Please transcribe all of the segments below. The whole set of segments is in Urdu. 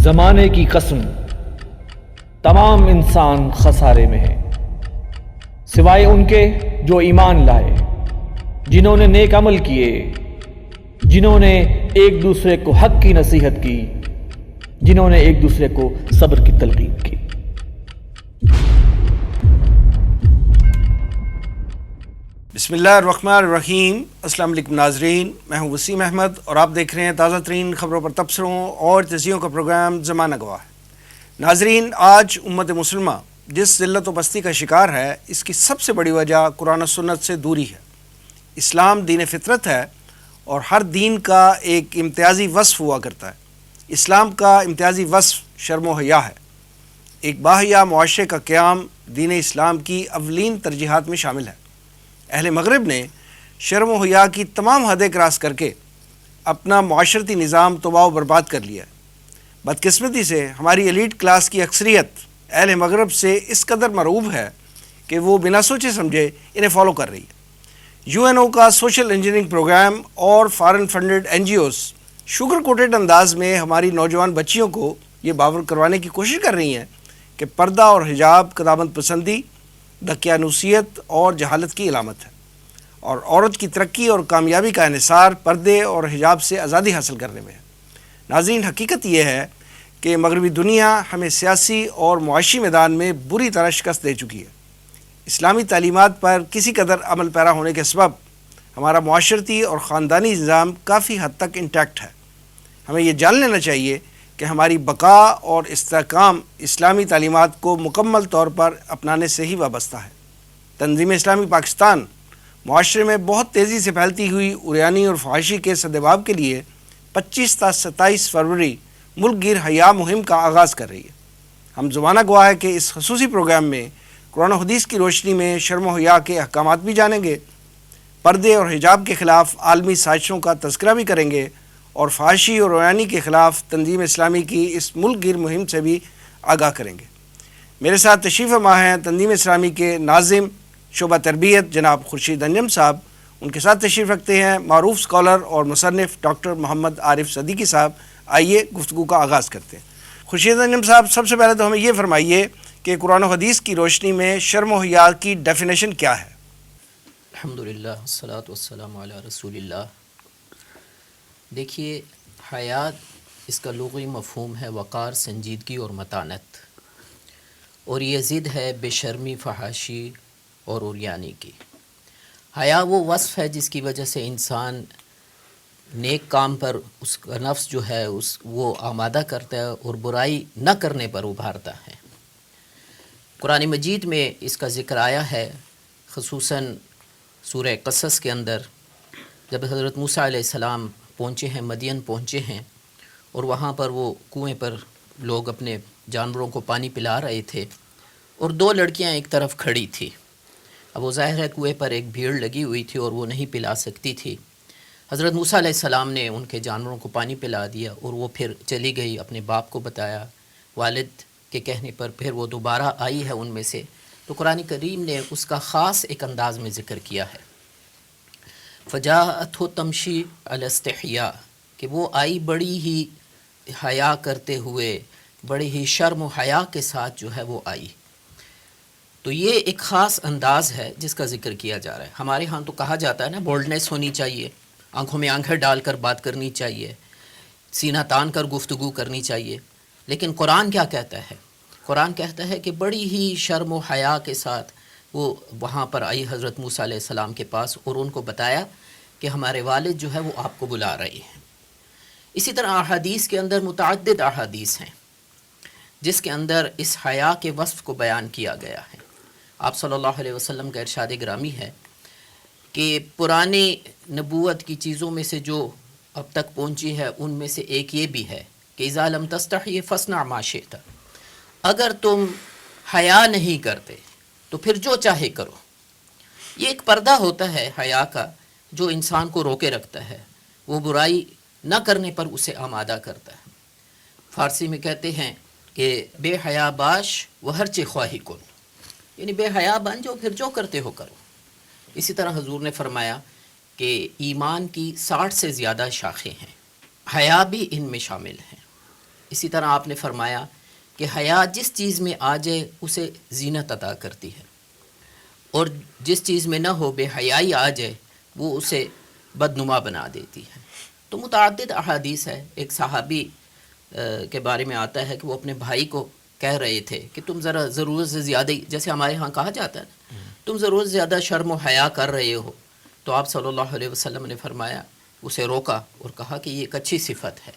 زمانے کی قسم، تمام انسان خسارے میں ہے، سوائے ان کے جو ایمان لائے، جنہوں نے نیک عمل کیے، جنہوں نے ایک دوسرے کو حق کی نصیحت کی، جنہوں نے ایک دوسرے کو صبر کی تلقین کی۔ بسم اللہ الرحمن الرحیم۔ السلام علیکم ناظرین، میں ہوں وسیم احمد اور آپ دیکھ رہے ہیں تازہ ترین خبروں پر تبصروں اور تجزیوں کا پروگرام زمانہ گواہ۔ ناظرین، آج امت مسلمہ جس ذلت و پستی کا شکار ہے، اس کی سب سے بڑی وجہ قرآن و سنت سے دوری ہے۔ اسلام دین فطرت ہے اور ہر دین کا ایک امتیازی وصف ہوا کرتا ہے۔ اسلام کا امتیازی وصف شرم و حیا ہے۔ ایک باحیا معاشرے کا قیام دین اسلام کی اولین ترجیحات میں شامل ہے۔ اہل مغرب نے شرم و حیا کی تمام حدیں کراس کر کے اپنا معاشرتی نظام تباہ و برباد کر لیا ہے۔ بدقسمتی سے ہماری ایلیٹ کلاس کی اکثریت اہل مغرب سے اس قدر مرعوب ہے کہ وہ بنا سوچے سمجھے انہیں فالو کر رہی ہے۔ UNO کا سوشل انجینئرنگ پروگرام اور foreign funded NGOs sugar quoted انداز میں ہماری نوجوان بچیوں کو یہ باور کروانے کی کوشش کر رہی ہیں کہ پردہ اور حجاب قدامت پسندی، دقیانوسیت اور جہالت کی علامت ہے، اور عورت کی ترقی اور کامیابی کا انحصار پردے اور حجاب سے آزادی حاصل کرنے میں ہے۔ ناظرین، حقیقت یہ ہے کہ مغربی دنیا ہمیں سیاسی اور معاشی میدان میں بری طرح شکست دے چکی ہے۔ اسلامی تعلیمات پر کسی قدر عمل پیرا ہونے کے سبب ہمارا معاشرتی اور خاندانی نظام کافی حد تک انٹیکٹ ہے۔ ہمیں یہ جان لینا چاہیے کہ ہماری بقا اور استحکام اسلامی تعلیمات کو مکمل طور پر اپنانے سے ہی وابستہ ہے۔ تنظیم اسلامی پاکستان معاشرے میں بہت تیزی سے پھیلتی ہوئی عریانی اور فحاشی کے سدباب کے لیے 25 تا 27 فروری ملک گیر حیا مہم کا آغاز کر رہی ہے۔ ہم زمانہ گواہ ہے کہ اس خصوصی پروگرام میں قرآن و حدیث کی روشنی میں شرم و حیا کے احکامات بھی جانیں گے، پردے اور حجاب کے خلاف عالمی سازشوں کا تذکرہ بھی کریں گے، اور فحاشی اور عریانی کے خلاف تنظیم اسلامی کی اس ملک گیر مہم سے بھی آگاہ کریں گے۔ میرے ساتھ تشریف فرما ہیں تنظیم اسلامی کے ناظم شعبہ تربیت جناب خورشید انجم صاحب۔ ان کے ساتھ تشریف رکھتے ہیں معروف اسکالر اور مصنف ڈاکٹر محمد عارف صدیقی صاحب۔ آئیے گفتگو کا آغاز کرتے ہیں۔ خورشید انجم صاحب، سب سے پہلے تو ہمیں یہ فرمائیے کہ قرآن و حدیث کی روشنی میں شرم و حیا کی ڈیفینیشن کیا ہے؟ الحمدللہ والصلاۃ والسلام علی رسول اللہ۔ دیکھیے، حیا اس کا لغوی مفہوم ہے وقار، سنجیدگی اور متانت، اور یہ ضد ہے بے شرمی، فحاشی اور عریانی کی۔ حیا وہ وصف ہے جس کی وجہ سے انسان نیک کام پر اس کا نفس جو ہے وہ آمادہ کرتا ہے اور برائی نہ کرنے پر ابھارتا ہے۔ قرآن مجید میں اس کا ذکر آیا ہے، خصوصاً سورہ قصص کے اندر، جب حضرت موسیٰ علیہ السلام پہنچے ہیں، مدین پہنچے ہیں، اور وہاں پر وہ کنویں پر لوگ اپنے جانوروں کو پانی پلا رہے تھے، اور دو لڑکیاں ایک طرف کھڑی تھی۔ اب وہ ظاہر ہے کنویں پر ایک بھیڑ لگی ہوئی تھی اور وہ نہیں پلا سکتی تھی۔ حضرت موسیٰ علیہ السلام نے ان کے جانوروں کو پانی پلا دیا، اور وہ پھر چلی گئی، اپنے باپ کو بتایا، والد کے کہنے پر پھر وہ دوبارہ آئی ہے ان میں سے۔ تو قرآن کریم نے اس کا خاص ایک انداز میں ذکر کیا ہے، فجاءتہ تمشی علی استحیاء، کہ وہ آئی بڑی ہی حیا کرتے ہوئے، بڑی ہی شرم و حیا کے ساتھ جو ہے وہ آئی۔ تو یہ ایک خاص انداز ہے جس کا ذکر کیا جا رہا ہے۔ ہمارے ہاں تو کہا جاتا ہے نا، بولڈنیس ہونی چاہیے، آنکھوں میں آنکھیں ڈال کر بات کرنی چاہیے، سینہ تان کر گفتگو کرنی چاہیے، لیکن قرآن کیا کہتا ہے؟ قرآن کہتا ہے کہ بڑی ہی شرم و حیا کے ساتھ وہ وہاں پر آئی حضرت موسیٰ علیہ السلام کے پاس، اور ان کو بتایا کہ ہمارے والد جو ہے وہ آپ کو بلا رہے ہیں۔ اسی طرح احادیث کے اندر متعدد احادیث ہیں جس کے اندر اس حیا کے وصف کو بیان کیا گیا ہے۔ آپ صلی اللہ علیہ وسلم کا ارشاد گرامی ہے کہ پرانے نبوت کی چیزوں میں سے جو اب تک پہنچی ہے ان میں سے ایک یہ بھی ہے کہ اذا لم تستحی فاصنع ما شئت، اگر تم حیا نہیں کرتے تو پھر جو چاہے کرو۔ یہ ایک پردہ ہوتا ہے حیا کا جو انسان کو روکے رکھتا ہے، وہ برائی نہ کرنے پر اسے آمادہ کرتا ہے۔ فارسی میں کہتے ہیں کہ بے حیا باش و ہر چہ خواہی کن، یعنی بے حیا بن جاؤ، پھر جو کرتے ہو کرو. اسی طرح حضور نے فرمایا کہ ایمان کی 60 سے زیادہ شاخیں ہیں، حیا بھی ان میں شامل ہیں. اسی طرح آپ نے فرمایا کہ حیا جس چیز میں آ جائے اسے زینت عطا کرتی ہے، اور جس چیز میں نہ ہو، بے حیائی آ جائے، وہ اسے بدنما بنا دیتی ہے. تو متعدد احادیث ہے. ایک صحابی کے بارے میں آتا ہے کہ وہ اپنے بھائی کو کہہ رہے تھے کہ تم ذرا ضرورت سے زیادہ، جیسے ہمارے ہاں کہا جاتا ہے تم ضرورت سے زیادہ شرم و حیا کر رہے ہو. تو آپ صلی اللہ علیہ وسلم نے فرمایا، اسے روکا اور کہا کہ یہ ایک اچھی صفت ہے،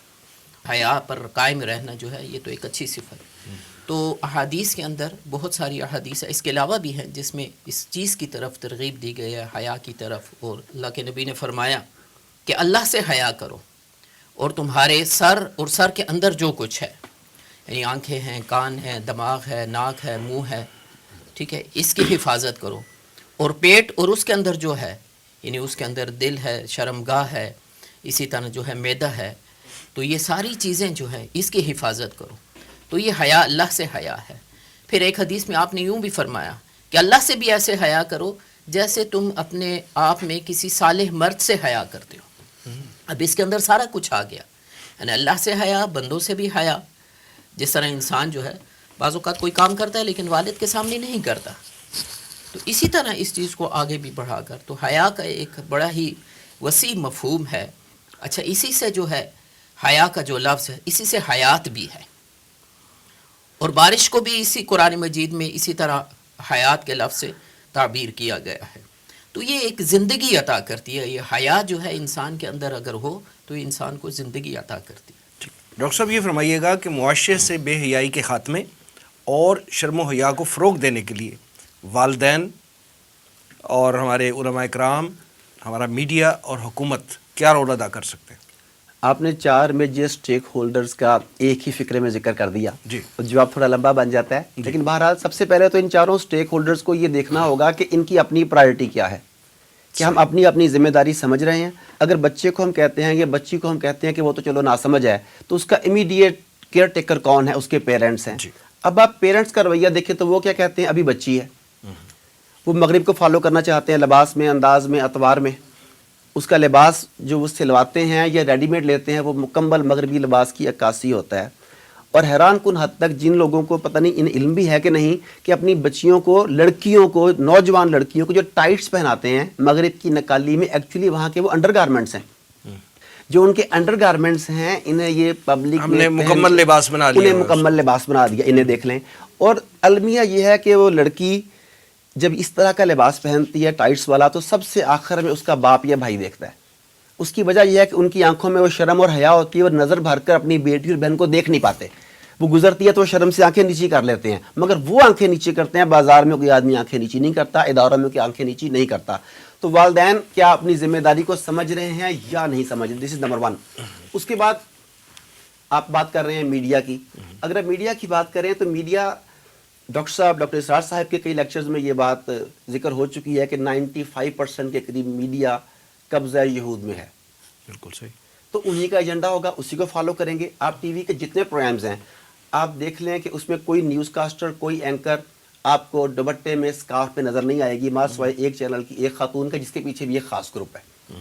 حیا پر قائم رہنا جو ہے یہ تو ایک اچھی صفت ہے. تو احادیث کے اندر بہت ساری احادیث ہے، اس کے علاوہ بھی ہیں جس میں اس چیز کی طرف ترغیب دی گئی ہے، حیا کی طرف. اور اللہ کے نبی نے فرمایا کہ اللہ سے حیا کرو، اور تمہارے سر اور سر کے اندر جو کچھ ہے، یعنی آنکھیں ہیں، کان ہیں، دماغ ہے، ناک ہے، منہ ہے، ٹھیک ہے، اس کی حفاظت کرو. اور پیٹ اور اس کے اندر جو ہے، یعنی اس کے اندر دل ہے، شرمگاہ ہے، اسی طرح جو ہے معدہ ہے، تو یہ ساری چیزیں جو ہے اس کی حفاظت کرو. تو یہ حیا اللہ سے حیا ہے. پھر ایک حدیث میں آپ نے یوں بھی فرمایا کہ اللہ سے بھی ایسے حیا کرو جیسے تم اپنے آپ میں کسی صالح مرد سے حیا کرتے ہو. اب اس کے اندر سارا کچھ آ گیا، یعنی اللہ سے حیا، بندوں سے بھی حیا. جس طرح انسان جو ہے بعض اوقات کوئی کام کرتا ہے لیکن والد کے سامنے نہیں کرتا، تو اسی طرح اس چیز کو آگے بھی بڑھا کر، تو حیا کا ایک بڑا ہی وسیع مفہوم ہے. اچھا، اسی سے جو ہے حیا کا جو لفظ ہے، اسی سے حیات بھی ہے. اور بارش کو بھی اسی قرآن مجید میں اسی طرح حیات کے لفظ سے تعبیر کیا گیا ہے. تو یہ ایک زندگی عطا کرتی ہے. یہ حیا جو ہے انسان کے اندر اگر ہو تو یہ انسان کو زندگی عطا کرتی ہے. ڈاکٹر صاحب یہ فرمائیے گا کہ معاشرے سے بے حیائی کے خاتمے اور شرم و حیا کو فروغ دینے کے لیے والدین اور ہمارے علماء کرام، ہمارا میڈیا اور حکومت کیا رول ادا کر سکتے ہیں؟ آپ نے 4 میجر اسٹیک ہولڈرز کا ایک ہی فقرے میں ذکر کر دیا. جی. جواب تھوڑا لمبا بن جاتا ہے، لیکن بہرحال سب سے پہلے تو ان چاروں اسٹیک ہولڈرز کو یہ دیکھنا ہوگا کہ ان کی اپنی پرائرٹی کیا ہے، کہ ہم اپنی ذمہ داری سمجھ رہے ہیں. اگر بچے کو ہم کہتے ہیں یا بچی کو ہم کہتے ہیں کہ وہ تو چلو ناسمجھ ہے، تو اس کا امیڈیٹ کیئر ٹیکر کون ہے؟ اس کے پیرنٹس ہیں. اب آپ پیرنٹس کا رویہ دیکھیں تو وہ کیا کہتے ہیں؟ ابھی بچی ہے، وہ مغرب کو فالو کرنا چاہتے ہیں، لباس میں، انداز میں، اطوار میں. اس کا لباس جو وہ سلواتے ہیں یا ریڈی میڈ لیتے ہیں وہ مکمل مغربی لباس کی عکاسی ہوتا ہے. اور حیران کن حد تک جن لوگوں کو پتہ نہیں ان علم بھی ہے کہ نہیں کہ اپنی بچیوں کو، لڑکیوں کو، نوجوان لڑکیوں کو جو ٹائٹس پہناتے ہیں مغرب کی نقالی میں، ایکچولی وہاں کے وہ انڈر گارمنٹس ہیں. جو ان کے انڈر گارمنٹس ہیں انہیں یہ پبلک ہم نے مکمل لباس بنا لیا، انہیں مکمل لباس بنا دیا. انہیں دیکھ لیں. اور المیہ یہ ہے کہ وہ لڑکی جب اس طرح کا لباس پہنتی ہے ٹائٹس والا، تو سب سے آخر میں اس کا باپ یا بھائی دیکھتا ہے. اس کی وجہ یہ ہے کہ ان کی آنکھوں میں وہ شرم اور حیا ہوتی ہے، اور نظر بھر کر اپنی بیٹی اور بہن کو دیکھ نہیں پاتے. وہ گزرتی ہے تو وہ شرم سے آنکھیں نیچی کر لیتے ہیں، مگر وہ آنکھیں نیچی کرتے ہیں. بازار میں کوئی آدمی آنکھیں نیچی نہیں کرتا، اداروں میں کوئی آنکھیں نیچی نہیں کرتا. تو والدین کیا اپنی ذمہ داری کو سمجھ رہے ہیں یا نہیں سمجھ رہے؟ دس از نمبر 1. اس کے بعد آپ بات کر رہے ہیں میڈیا کی. اگر آپ میڈیا کی بات کریں تو میڈیا، ڈاکٹر اسرار صاحب کے کئی لیکچرز میں یہ بات ذکر ہو چکی ہے کہ 95% کے قریب میڈیا قبضہ یہود میں ہے. بالکل صحیح. تو انہی کا ایجنڈا ہوگا، اسی کو فالو کریں گے. آپ ٹی وی کے جتنے پروگرامز ہیں آپ دیکھ لیں کہ اس میں کوئی نیوز کاسٹر، کوئی اینکر آپ کو دوپٹے میں، اسکارف پہ نظر نہیں آئے گی، ماں سوائے ایک چینل کی، ایک خاتون کا، جس کے پیچھے بھی ایک خاص گروپ ہے.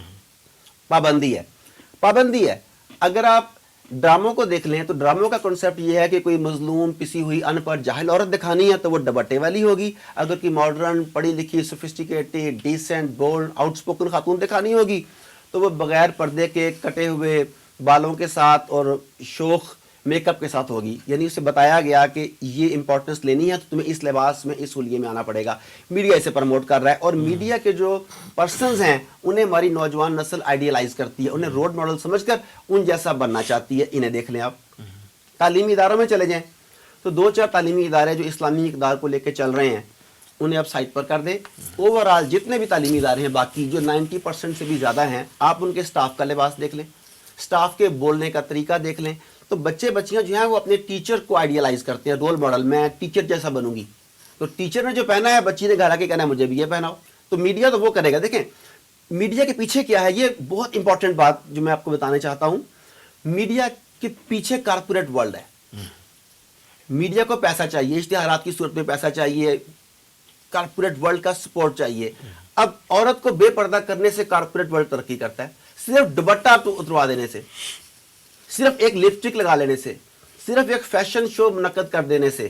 پابندی ہے. اگر آپ ڈراموں کو دیکھ لیں تو ڈراموں کا کنسیپٹ یہ ہے کہ کوئی مظلوم، پسی ہوئی، ان پڑھ، جاہل عورت دکھانی ہے تو وہ دوپٹے والی ہوگی. اگر کوئی ماڈرن، پڑھی لکھی، sophisticated, decent, bold, out spoken خاتون دکھانی ہوگی تو وہ بغیر پردے کے، کٹے ہوئے بالوں کے ساتھ اور شوخ میک اپ کے ساتھ ہوگی. یعنی اسے بتایا گیا کہ یہ امپورٹنس لینی ہے تو تمہیں اس لباس میں، اس حلیے میں آنا پڑے گا. میڈیا اسے پروموٹ کر رہا ہے، اور میڈیا کے جو پرسنز ہیں انہیں ہماری نوجوان نسل آئیڈیلائز کرتی ہے، انہیں رول ماڈل سمجھ کر ان جیسا بننا چاہتی ہے. انہیں دیکھ لیں آپ. تعلیمی اداروں میں چلے جائیں تو 2-4 تعلیمی ادارے جو اسلامی اقدار کو لے کے چل رہے ہیں انہیں آپ سائٹ پر کر دیں. اوورآل جتنے بھی تعلیمی ادارے ہیں باقی جو 90% سے بھی زیادہ ہیں، آپ ان کے سٹاف کا لباس دیکھ لیں، سٹاف کے بولنے کا طریقہ دیکھ لیں. تو بچے بچیاں جو ہیں وہ اپنے ٹیچر کو آئیڈیلائز کرتے ہیں، رول ماڈل، میں ٹیچر جیسا بنوں گی. تو ٹیچر نے جو پہنا ہے بچی نے گھر آ کے کہنا ہے مجھے بھی یہ پہناؤ. تو میڈیا تو وہ کرے گا. دیکھیں میڈیا کے پیچھے کیا ہے، یہ بہت امپورٹنٹ بات جو میں آپ کو بتانا چاہتا ہوں. میڈیا کے پیچھے کارپوریٹ ورلڈ ہے. میڈیا کو پیسہ چاہیے، اشتہارات کی صورت میں پیسہ چاہیے، کارپوریٹ ورلڈ کا سپورٹ چاہیے. اب عورت کو بے پردہ کرنے سے کارپوریٹ ورلڈ ترقی کرتا ہے, صرف دوپٹہ اتروا دینے سے, صرف ایک لپسٹک لگا لینے سے, صرف ایک فیشن شو منعقد کر دینے سے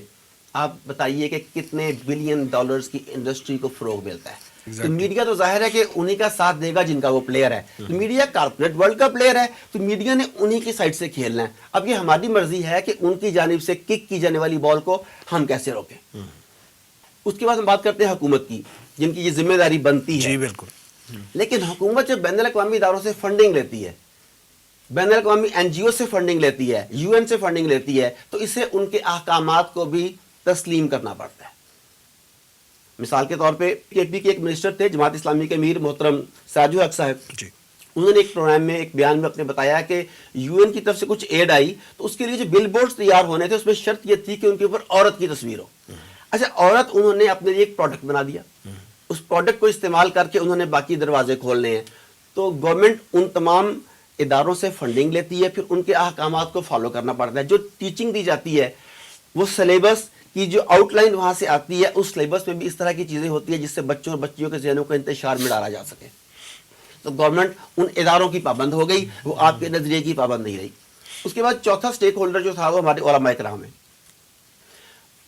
آپ بتائیے کہ کتنے بلین ڈالرز کی انڈسٹری کو فروغ ملتا ہے. تو میڈیا تو ظاہر ہے کہ انہی کا ساتھ دے گا جن کا وہ پلیئر ہے. تو میڈیا کارپوریٹ ورلڈ کا پلیئر ہے, تو میڈیا نے انہی کی سائڈ سے کھیلنا ہے. اب یہ ہماری مرضی ہے کہ ان کی جانب سے کک کی جانے والی بال کو ہم کیسے روکیں. اس کے بعد ہم بات کرتے ہیں حکومت کی, جن کی یہ ذمہ داری بنتی ہے. جی بالکل. لیکن حکومت جب بین الاقوامی اداروں سے فنڈنگ لیتی ہے, بین الاقوامی این جی او سے فنڈنگ لیتی ہے, یو این سے فنڈنگ لیتی ہے, تو اسے ان کے احکامات کو بھی تسلیم کرنا پڑتا ہے. مثال کے طور پہ کے پی کے ایک منسٹر تھے, جماعت اسلامی کے امیر محترم سراج الحق صاحب, جی انہوں نے ایک پروگرام میں ایک بیان میں اپنے بتایا کہ یو این کی طرف سے کچھ ایڈ آئی, تو اس کے لیے جو بل بورڈز تیار ہونے تھے اس میں شرط یہ تھی کہ ان کے اوپر عورت کی تصویر ہو. اچھا, عورت انہوں نے اپنے لیے ایک پروڈکٹ بنا دیا, اس پروڈکٹ کو استعمال کر کے انہوں نے باقی دروازے کھولنے ہیں. تو گورنمنٹ ان تمام اداروں سے فنڈنگ لیتی ہے, پھر ان کے احکامات کو فالو کرنا پڑتا ہے. جو ٹیچنگ دی جاتی ہے وہ سلیبس کی جو آؤٹ لائن وہاں سے آتی ہے, اس سلیبس میں بھی اس طرح کی چیزیں ہوتی ہیں جس سے بچوں اور بچیوں کے ذہنوں کا انتشار میں ڈالا جا سکے. تو گورنمنٹ ان اداروں کی پابند ہو گئی, وہ آپ کے نظریے کی پابند نہیں رہی. اس کے بعد چوتھا سٹیک ہولڈر جو تھا وہ ہمارے علماء کرام ہیں.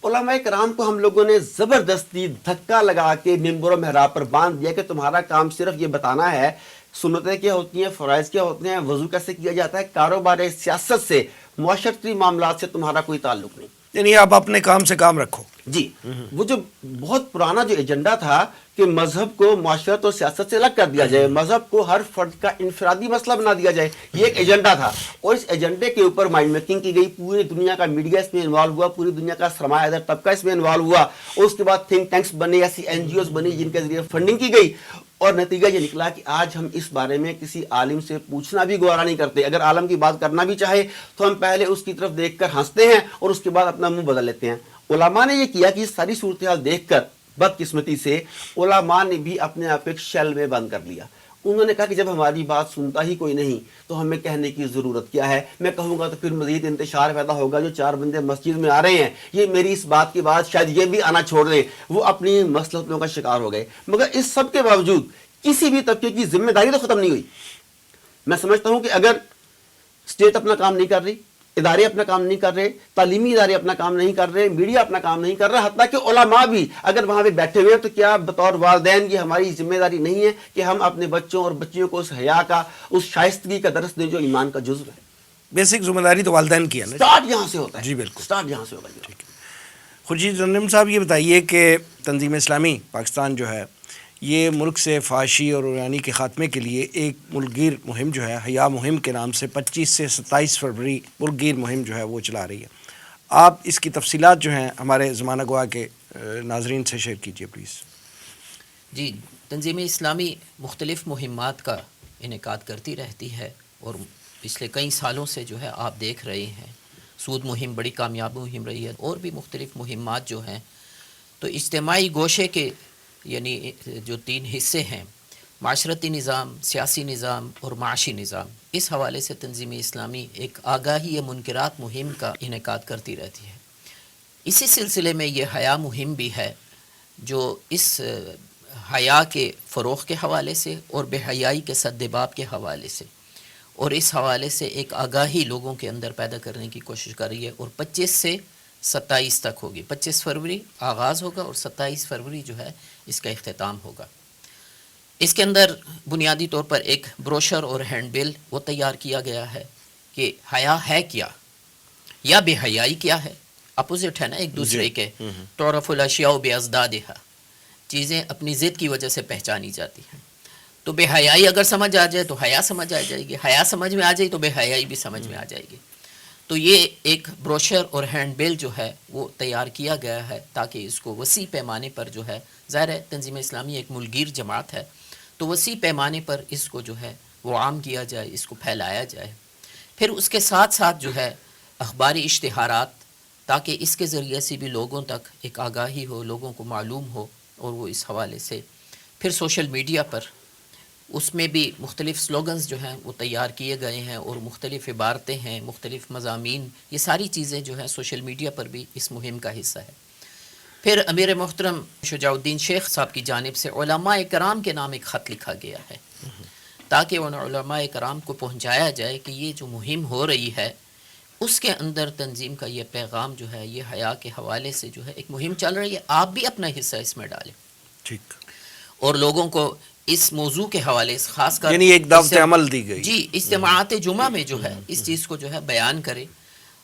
علماء کرام کو ہم لوگوں نے زبردستی دھکا لگا کے ممبر و محراب پر باندھ دیا کہ تمہارا کام صرف یہ بتانا ہے سنتیں کیا ہوتی ہیں, فرائض کیا ہوتے ہیں, وضو کیسے کیا جاتا ہے, کاروبار سیاست سے, معاشرتی معاملات سے تمہارا کوئی تعلق نہیں. یعنی آپ اپنے کام سے کام رکھو. جی, وہ جو بہت پرانا جو ایجنڈا تھا کہ مذہب کو معاشرت اور سیاست سے الگ کر دیا جائے, مذہب کو ہر فرد کا انفرادی مسئلہ بنا دیا جائے, یہ ایک ایجنڈا تھا. اور اس ایجنڈے کے اوپر مائنڈ میکنگ کی گئی, پوری دنیا کا میڈیا اس میں انوالو ہوا, پوری دنیا کا سرمایہ دار طبقہ اس میں انوالو ہوا, اور اس کے بعد تھنک ٹینکس بنے, ایسی این جی اوز بنی جن کے ذریعے فنڈنگ کی گئی. اور نتیجہ یہ نکلا کہ آج ہم اس بارے میں کسی عالم سے پوچھنا بھی گوارا نہیں کرتے. اگر عالم کی بات کرنا بھی چاہے تو ہم پہلے اس کی طرف دیکھ کر ہنستے ہیں اور اس کے بعد اپنا منہ بدل لیتے ہیں. علماء نے یہ کیا کہ یہ ساری صورتحال دیکھ کر بدقسمتی سے علماء نے بھی اپنے آپ ایک شیل میں بند کر لیا. انہوں نے کہا کہ جب ہماری بات سنتا ہی کوئی نہیں تو ہمیں کہنے کی ضرورت کیا ہے, میں کہوں گا تو پھر مزید انتشار پیدا ہوگا. جو 4 بندے مسجد میں آ رہے ہیں یہ میری اس بات کے بعد شاید یہ بھی آنا چھوڑ دیں, وہ اپنی مصلحتوں کا شکار ہو گئے. مگر اس سب کے باوجود کسی بھی طبقے کی ذمہ داری تو ختم نہیں ہوئی. میں سمجھتا ہوں کہ اگر اسٹیٹ اپنا کام نہیں کر رہی, ادارے اپنا کام نہیں کر رہے, تعلیمی ادارے اپنا کام نہیں کر رہے, میڈیا اپنا کام نہیں کر رہا, حتیٰ کہ علماء بھی اگر وہاں پہ بیٹھے ہوئے ہیں, تو کیا بطور والدین یہ ہماری ذمہ داری نہیں ہے کہ ہم اپنے بچوں اور بچیوں کو اس حیا کا, اس شائستگی کا درس دیں جو ایمان کا جزو ہے. بیسک ذمہ داری تو والدین کی ہے نا. سٹارٹ یہاں سے ہوتا ہے. جی بالکل, سٹارٹ یہاں سے ہوگا. خورشید رنم صاحب یہ بتائیے کہ تنظیم اسلامی پاکستان جو ہے یہ ملک سے فحاشی اور عریانی کے خاتمے کے لیے ایک ملک گیر مہم جو ہے حیا مہم کے نام سے 25 سے 27 فروری ملک گیر مہم جو ہے وہ چلا رہی ہے. آپ اس کی تفصیلات جو ہیں ہمارے زمانہ گواہ کے ناظرین سے شیئر کیجیے پلیز. جی, تنظیم اسلامی مختلف مہمات کا انعقاد کرتی رہتی ہے, اور پچھلے کئی سالوں سے جو ہے آپ دیکھ رہے ہیں سود مہم بڑی کامیاب مہم رہی ہے, اور بھی مختلف مہمات جو ہیں. تو اجتماعی گوشے کے یعنی جو 3 حصے ہیں, معاشرتی نظام, سیاسی نظام اور معاشی نظام, اس حوالے سے تنظیم اسلامی ایک آگاہی منکرات مہم کا انعقاد کرتی رہتی ہے. اسی سلسلے میں یہ حیا مہم بھی ہے جو اس حیا کے فروغ کے حوالے سے اور بے حیائی کے سدباب کے حوالے سے, اور اس حوالے سے ایک آگاہی لوگوں کے اندر پیدا کرنے کی کوشش کر رہی ہے. اور 25 سے 27 تک ہوگی. 25 فروری آغاز ہوگا اور 27 فروری جو ہے اس کا اختتام ہوگا. اس کے اندر بنیادی طور پر ایک بروشر اور ہینڈ بل وہ تیار کیا گیا ہے کہ حیا ہے کیا یا بے حیائی کیا ہے. اپوزٹ ہے نا ایک دوسرے کے. تعرف الاشیاء بازدادھا, چیزیں اپنی ضد کی وجہ سے پہچانی جاتی ہیں. تو بے حیائی اگر سمجھ آ جائے تو حیا سمجھ آ جائے گی, حیا سمجھ میں آ جائے تو بے حیائی بھی سمجھ میں آ جائے گی. تو یہ ایک بروشر اور ہینڈ بل جو ہے وہ تیار کیا گیا ہے تاکہ اس کو وسیع پیمانے پر جو ہے, ظاہر ہے تنظیم اسلامی ایک ملگیر جماعت ہے, تو وسیع پیمانے پر اس کو جو ہے وہ عام کیا جائے, اس کو پھیلایا جائے. پھر اس کے ساتھ ساتھ جو ہے اخباری اشتہارات, تاکہ اس کے ذریعے سے بھی لوگوں تک ایک آگاہی ہو, لوگوں کو معلوم ہو, اور وہ اس حوالے سے. پھر سوشل میڈیا پر اس میں بھی مختلف سلوگنز جو ہیں وہ تیار کیے گئے ہیں, اور مختلف عبارتیں ہیں, مختلف مضامین, یہ ساری چیزیں جو ہیں سوشل میڈیا پر بھی اس مہم کا حصہ ہے. پھر امیر محترم شجاع الدین شیخ صاحب کی جانب سے علماء کرام کے نام ایک خط لکھا گیا ہے تاکہ ان علماء کرام کو پہنچایا جائے کہ یہ جو مہم ہو رہی ہے اس کے اندر تنظیم کا یہ پیغام جو ہے یہ حیا کے حوالے سے جو ہے ایک مہم چل رہی ہے، آپ بھی اپنا حصہ اس میں ڈالیں ٹھیک، اور لوگوں کو اس موضوع کے حوالے سے خاص کر یعنی ایک دعوت عمل دی گئی جی اجتماعات جمعہ میں جو ہے اس چیز کو جو ہے بیان کرے۔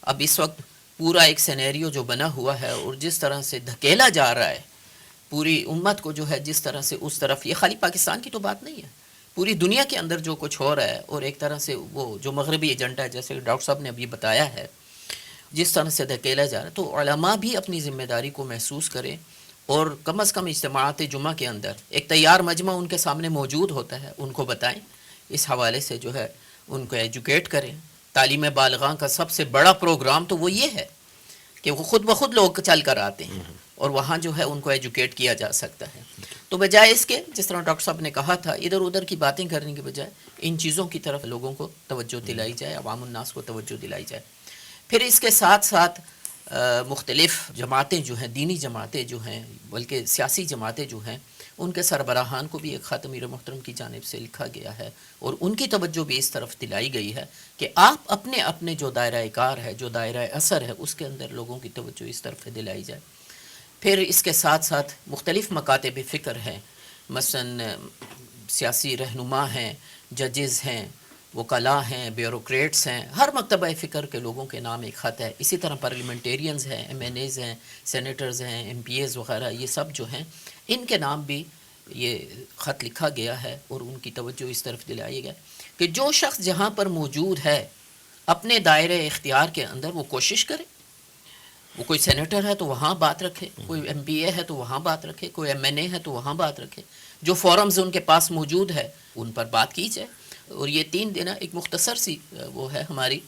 اب اس وقت پورا ایک سینیریو جو بنا ہوا ہے اور جس طرح سے دھکیلا جا رہا ہے پوری امت کو جو ہے جس طرح سے اس طرف، یہ خالی پاکستان کی تو بات نہیں ہے، پوری دنیا کے اندر جو کچھ ہو رہا ہے اور ایک طرح سے وہ جو مغربی ایجنڈا ہے جیسے ڈاکٹر صاحب نے ابھی بتایا ہے جس طرح سے دھکیلا جا رہا ہے، تو علماء بھی اپنی ذمہ داری کو محسوس کریں اور کم از کم اجتماعات جمعہ کے اندر ایک تیار مجمع ان کے سامنے موجود ہوتا ہے، ان کو بتائیں، اس حوالے سے جو ہے ان کو ایجوکیٹ کریں۔ تعلیم بالغاں کا سب سے بڑا پروگرام تو وہ یہ ہے کہ وہ خود بخود لوگ چل کر آتے ہیں اور وہاں جو ہے ان کو ایجوکیٹ کیا جا سکتا ہے۔ تو بجائے اس کے جس طرح ڈاکٹر صاحب نے کہا تھا ادھر ادھر کی باتیں کرنے کے بجائے ان چیزوں کی طرف لوگوں کو توجہ دلائی جائے، عوام الناس کو توجہ دلائی جائے۔ پھر اس کے ساتھ ساتھ مختلف جماعتیں جو ہیں، دینی جماعتیں جو ہیں بلکہ سیاسی جماعتیں جو ہیں، ان کے سربراہان کو بھی ایک خط امیر محترم کی جانب سے لکھا گیا ہے اور ان کی توجہ بھی اس طرف دلائی گئی ہے کہ آپ اپنے اپنے جو دائرہ کار ہے، جو دائرہ اثر ہے، اس کے اندر لوگوں کی توجہ اس طرف دلائی جائے۔ پھر اس کے ساتھ ساتھ مختلف مکاتب فکر ہیں، مثلا سیاسی رہنما ہیں، ججز ہیں، وکلاء ہیں، بیوروکریٹس ہیں، ہر مکتبہ فکر کے لوگوں کے نام ایک خط ہے۔ اسی طرح پارلیمنٹیرینز ہیں، ایم این ایز ہیں، سینیٹرز ہیں، ایم پی ایز وغیرہ، یہ سب جو ہیں ان کے نام بھی یہ خط لکھا گیا ہے اور ان کی توجہ اس طرف دلائی گئی کہ جو شخص جہاں پر موجود ہے اپنے دائرہ اختیار کے اندر وہ کوشش کرے، وہ کوئی سینیٹر ہے تو وہاں بات رکھے، کوئی ایم پی اے ہے تو وہاں بات رکھے، کوئی ایم این اے ہے تو وہاں بات رکھے، جو فورمز ان کے پاس موجود ہے ان پر بات کی جائے۔ اور یہ 3 دن ایک مختصر سی وہ ہے ہماری،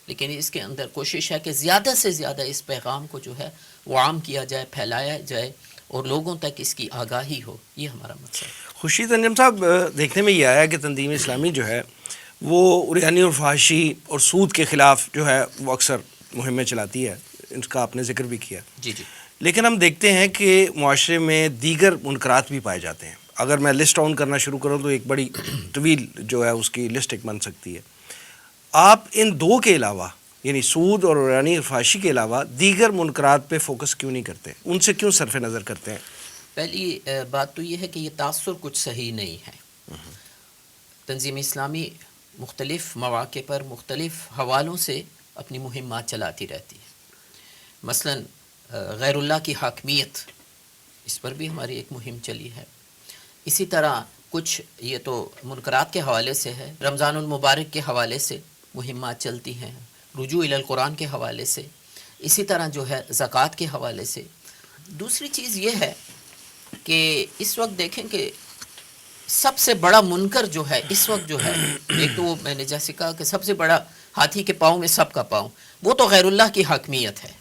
لیکن اس کے اندر کوشش ہے کہ زیادہ سے زیادہ اس پیغام کو جو ہے وہ عام کیا جائے، پھیلایا جائے اور لوگوں تک اس کی آگاہی ہو، یہ ہمارا مقصد ہے۔ خورشید انجم صاحب، دیکھنے میں یہ آیا کہ تنظیم اسلامی جو ہے وہ عریانی اور فحاشی اور سود کے خلاف جو ہے وہ اکثر مہمیں چلاتی ہے، اس کا آپ نے ذکر بھی کیا، جی جی، لیکن ہم دیکھتے ہیں کہ معاشرے میں دیگر منکرات بھی پائے جاتے ہیں۔ اگر میں لسٹ آن کرنا شروع کروں تو ایک بڑی طویل جو ہے اس کی لسٹ ایک بن سکتی ہے۔ آپ ان 2 کے علاوہ یعنی سود اور عریانی اور فحاشی کے علاوہ دیگر منکرات پہ فوکس کیوں نہیں کرتے، ان سے کیوں صرف نظر کرتے ہیں؟ پہلی بات تو یہ ہے کہ یہ تاثر کچھ صحیح نہیں ہے۔ تنظیم اسلامی مختلف مواقع پر مختلف حوالوں سے اپنی مہمات چلاتی رہتی ہے، مثلا غیر اللہ کی حاکمیت، اس پر بھی ہماری ایک مہم چلی ہے۔ اسی طرح کچھ یہ تو منکرات کے حوالے سے ہے، رمضان المبارک کے حوالے سے مہمات چلتی ہیں، رجوع الی القرآن کے حوالے سے، اسی طرح جو ہے زکوٰۃ کے حوالے سے۔ دوسری چیز یہ ہے کہ اس وقت دیکھیں کہ سب سے بڑا منکر جو ہے اس وقت جو ہے، ایک تو وہ میں نے جیسے کہا کہ سب سے بڑا ہاتھی کے پاؤں میں سب کا پاؤں، وہ تو غیر اللہ کی حاکمیت ہے،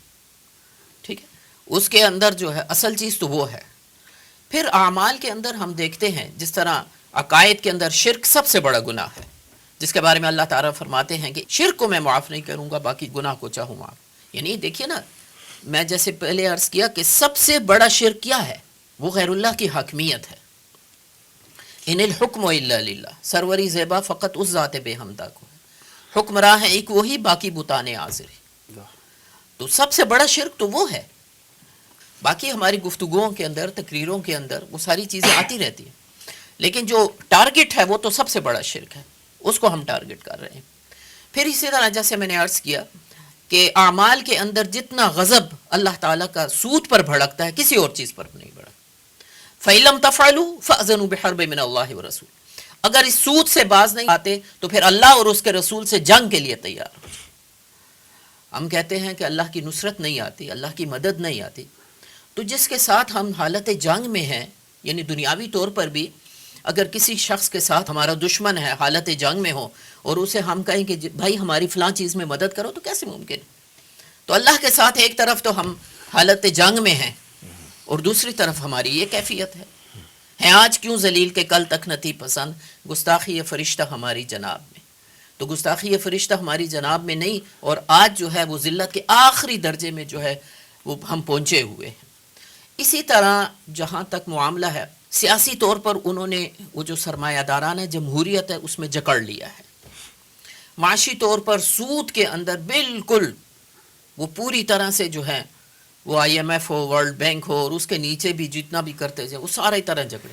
ٹھیک ہے، اس کے اندر جو ہے اصل چیز تو وہ ہے۔ پھر اعمال کے اندر ہم دیکھتے ہیں جس طرح عقائد کے اندر شرک سب سے بڑا گناہ ہے، جس کے بارے میں اللہ تعالیٰ فرماتے ہیں کہ شرک کو میں معاف نہیں کروں گا، باقی گناہ کو چاہوں معاف۔ یعنی دیکھیے نا، میں جیسے پہلے عرض کیا کہ سب سے بڑا شرک کیا ہے، وہ غیر اللہ کی حاکمیت ہے۔ ان الحکم الا للہ، سروری زیبا فقط اس ذات بے حمدہ کو ہے، حکمراں ہے ایک وہی، باقی بتانے حاضر ہے۔ تو سب سے بڑا شرک تو وہ ہے۔ باقی ہماری گفتگوؤں کے اندر، تقریروں کے اندر وہ ساری چیزیں آتی رہتی ہیں، لیکن جو ٹارگٹ ہے وہ تو سب سے بڑا شرک ہے، اس کو ہم ٹارگٹ کر رہے ہیں۔ پھر اسی طرح جیسے میں نے عرض کیا کہ اعمال کے اندر جتنا غضب اللہ تعالیٰ کا سود پر بھڑکتا ہے کسی اور چیز پر نہیں بھڑکتا۔ فَإِلَّمْ تَفْعَلُوا فَأْذَنُوا بِحَرْبٍ مِّنَ اللَّهِ وَرَسُولِهِ، اگر اس سود سے باز نہیں آتے تو پھر اللہ اور اس کے رسول سے جنگ کے لیے تیار ہو۔ ہم کہتے ہیں کہ اللہ کی نصرت نہیں آتی، اللہ کی مدد نہیں آتی، تو جس کے ساتھ ہم حالت جنگ میں ہیں، یعنی دنیاوی طور پر بھی اگر کسی شخص کے ساتھ ہمارا دشمن ہے، حالت جنگ میں ہو، اور اسے ہم کہیں کہ بھائی ہماری فلاں چیز میں مدد کرو، تو کیسے ممکن؟ تو اللہ کے ساتھ ایک طرف تو ہم حالت جنگ میں ہیں اور دوسری طرف ہماری یہ کیفیت ہے آج کیوں ذلیل کے کل تک نتی پسند، گستاخی فرشتہ ہماری جناب میں۔ تو گستاخی فرشتہ ہماری جناب میں نہیں، اور آج جو ہے وہ ذلت کے آخری درجے میں جو ہے وہ ہم پہنچے ہوئے ہیں۔ اسی طرح جہاں تک معاملہ ہے سیاسی طور پر انہوں نے وہ جو سرمایہ دارانہ جمہوریت ہے اس میں جکڑ لیا ہے. معاشی طور پر سود کے اندر بالکل وہ پوری طرح سے جو ہے وہ آئی ایم ایف ہو ورلڈ بینک ہو اور اس کے نیچے بھی جتنا بھی کرتے تھے وہ سارے طرح جھگڑے.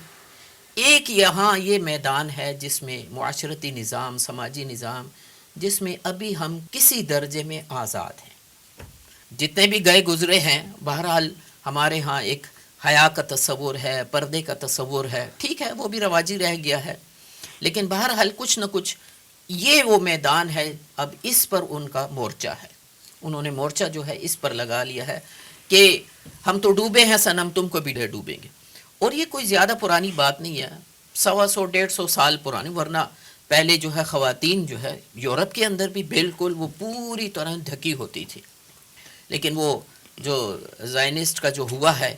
ایک یہاں یہ میدان ہے جس میں معاشرتی نظام سماجی نظام جس میں ابھی ہم کسی درجے میں آزاد ہیں. جتنے بھی گئے گزرے ہیں بہرحال ہمارے ہاں ایک حیا کا تصور ہے پردے کا تصور ہے ٹھیک ہے وہ بھی رواجی رہ گیا ہے لیکن بہرحال کچھ نہ کچھ یہ وہ میدان ہے. اب اس پر ان کا مورچہ ہے. انہوں نے مورچہ جو ہے اس پر لگا لیا ہے کہ ہم تو ڈوبے ہیں صنم تم کو بھی ڈوبیں گے. اور یہ کوئی زیادہ پرانی بات نہیں ہے 100-150 سال پرانی ورنہ پہلے جو ہے خواتین جو ہے یورپ کے اندر بھی بالکل وہ پوری طرح ڈھکی ہوتی تھی. لیکن وہ جو زائنسٹ کا جو ہوا ہے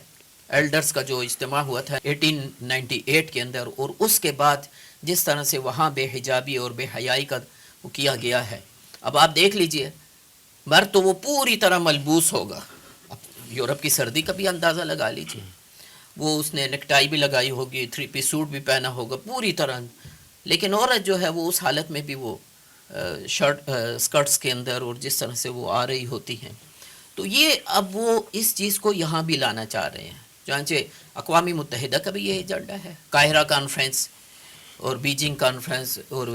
ایلڈرز کا جو اجتماع ہوا تھا 1898 کے اندر اور اس کے بعد جس طرح سے وہاں بے حجابی اور بے حیائی کا وہ کیا گیا ہے اب آپ دیکھ لیجئے مرد تو وہ پوری طرح ملبوس ہوگا. یورپ کی سردی کا بھی اندازہ لگا لیجئے وہ اس نے نیکٹائی بھی لگائی ہوگی 3 پیس سوٹ بھی پہنا ہوگا پوری طرح. لیکن عورت جو ہے وہ اس حالت میں بھی وہ شرٹ اسکرٹس کے اندر اور جس طرح سے وہ آ رہی ہوتی ہیں. تو یہ اب وہ اس چیز کو یہاں بھی لانا چاہ رہے ہیں. چنانچہ اقوام متحدہ کا بھی یہ ایجنڈا ہے. قاہرہ کانفرنس اور بیجنگ کانفرنس اور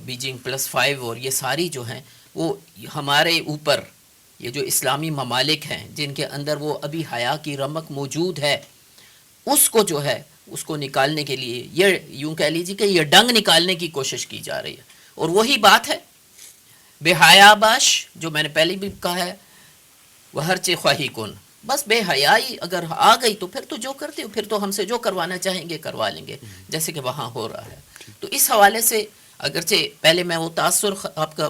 بیجنگ +5 اور یہ ساری جو ہیں وہ ہمارے اوپر یہ جو اسلامی ممالک ہیں جن کے اندر وہ ابھی حیا کی رمق موجود ہے اس کو جو ہے اس کو نکالنے کے لیے یہ یوں کہہ لیجیے کہ یہ ڈنگ نکالنے کی کوشش کی جا رہی ہے. اور وہی بات ہے بے حیا باش جو میں نے پہلے بھی کہا ہے وہ ہر چے خواہی کن. بس بے حیائی اگر آ گئی تو پھر تو جو کرتے ہو پھر تو ہم سے جو کروانا چاہیں گے کروا لیں گے جیسے کہ وہاں ہو رہا ہے. تو اس حوالے سے اگرچہ پہلے میں وہ تاثر آپ کا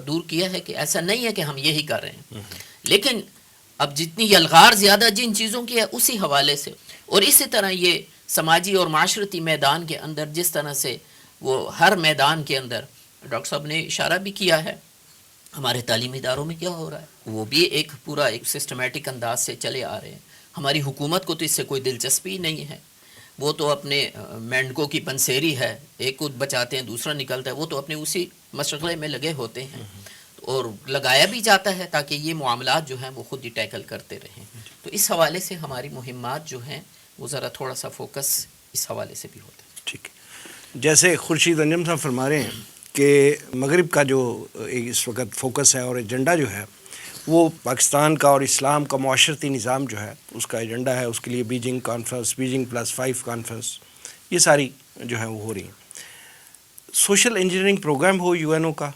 دور کیا ہے کہ ایسا نہیں ہے کہ ہم یہی کر رہے ہیں لیکن اب جتنی یلغار زیادہ جن چیزوں کی ہے اسی حوالے سے اور اسی طرح یہ سماجی اور معاشرتی میدان کے اندر جس طرح سے وہ ہر میدان کے اندر ڈاکٹر صاحب نے اشارہ بھی کیا ہے ہمارے تعلیمی اداروں میں کیا ہو رہا ہے وہ بھی ایک پورا ایک سسٹمیٹک انداز سے چلے آ رہے ہیں. ہماری حکومت کو تو اس سے کوئی دلچسپی نہیں ہے. وہ تو اپنے مینڈکوں کی پنسیری ہے ایک کو بچاتے ہیں دوسرا نکلتا ہے وہ تو اپنے اسی مشغلے میں لگے ہوتے ہیں اور لگایا بھی جاتا ہے تاکہ یہ معاملات جو ہیں وہ خود ہی ٹیکل کرتے رہیں. تو اس حوالے سے ہماری مہمات جو ہیں وہ ذرا تھوڑا سا فوکس اس حوالے سے بھی ہوتا ہے. ٹھیک ہے. جیسے خورشید انجم صاحب فرما رہے ہیں کہ مغرب کا جو اس وقت فوکس ہے اور ایجنڈا جو ہے وہ پاکستان کا اور اسلام کا معاشرتی نظام جو ہے اس کا ایجنڈا ہے. اس کے لیے بیجنگ کانفرنس بیجنگ +5 کانفرنس یہ ساری جو ہیں وہ ہو رہی ہیں. سوشل انجینئرنگ پروگرام ہو یو این او کا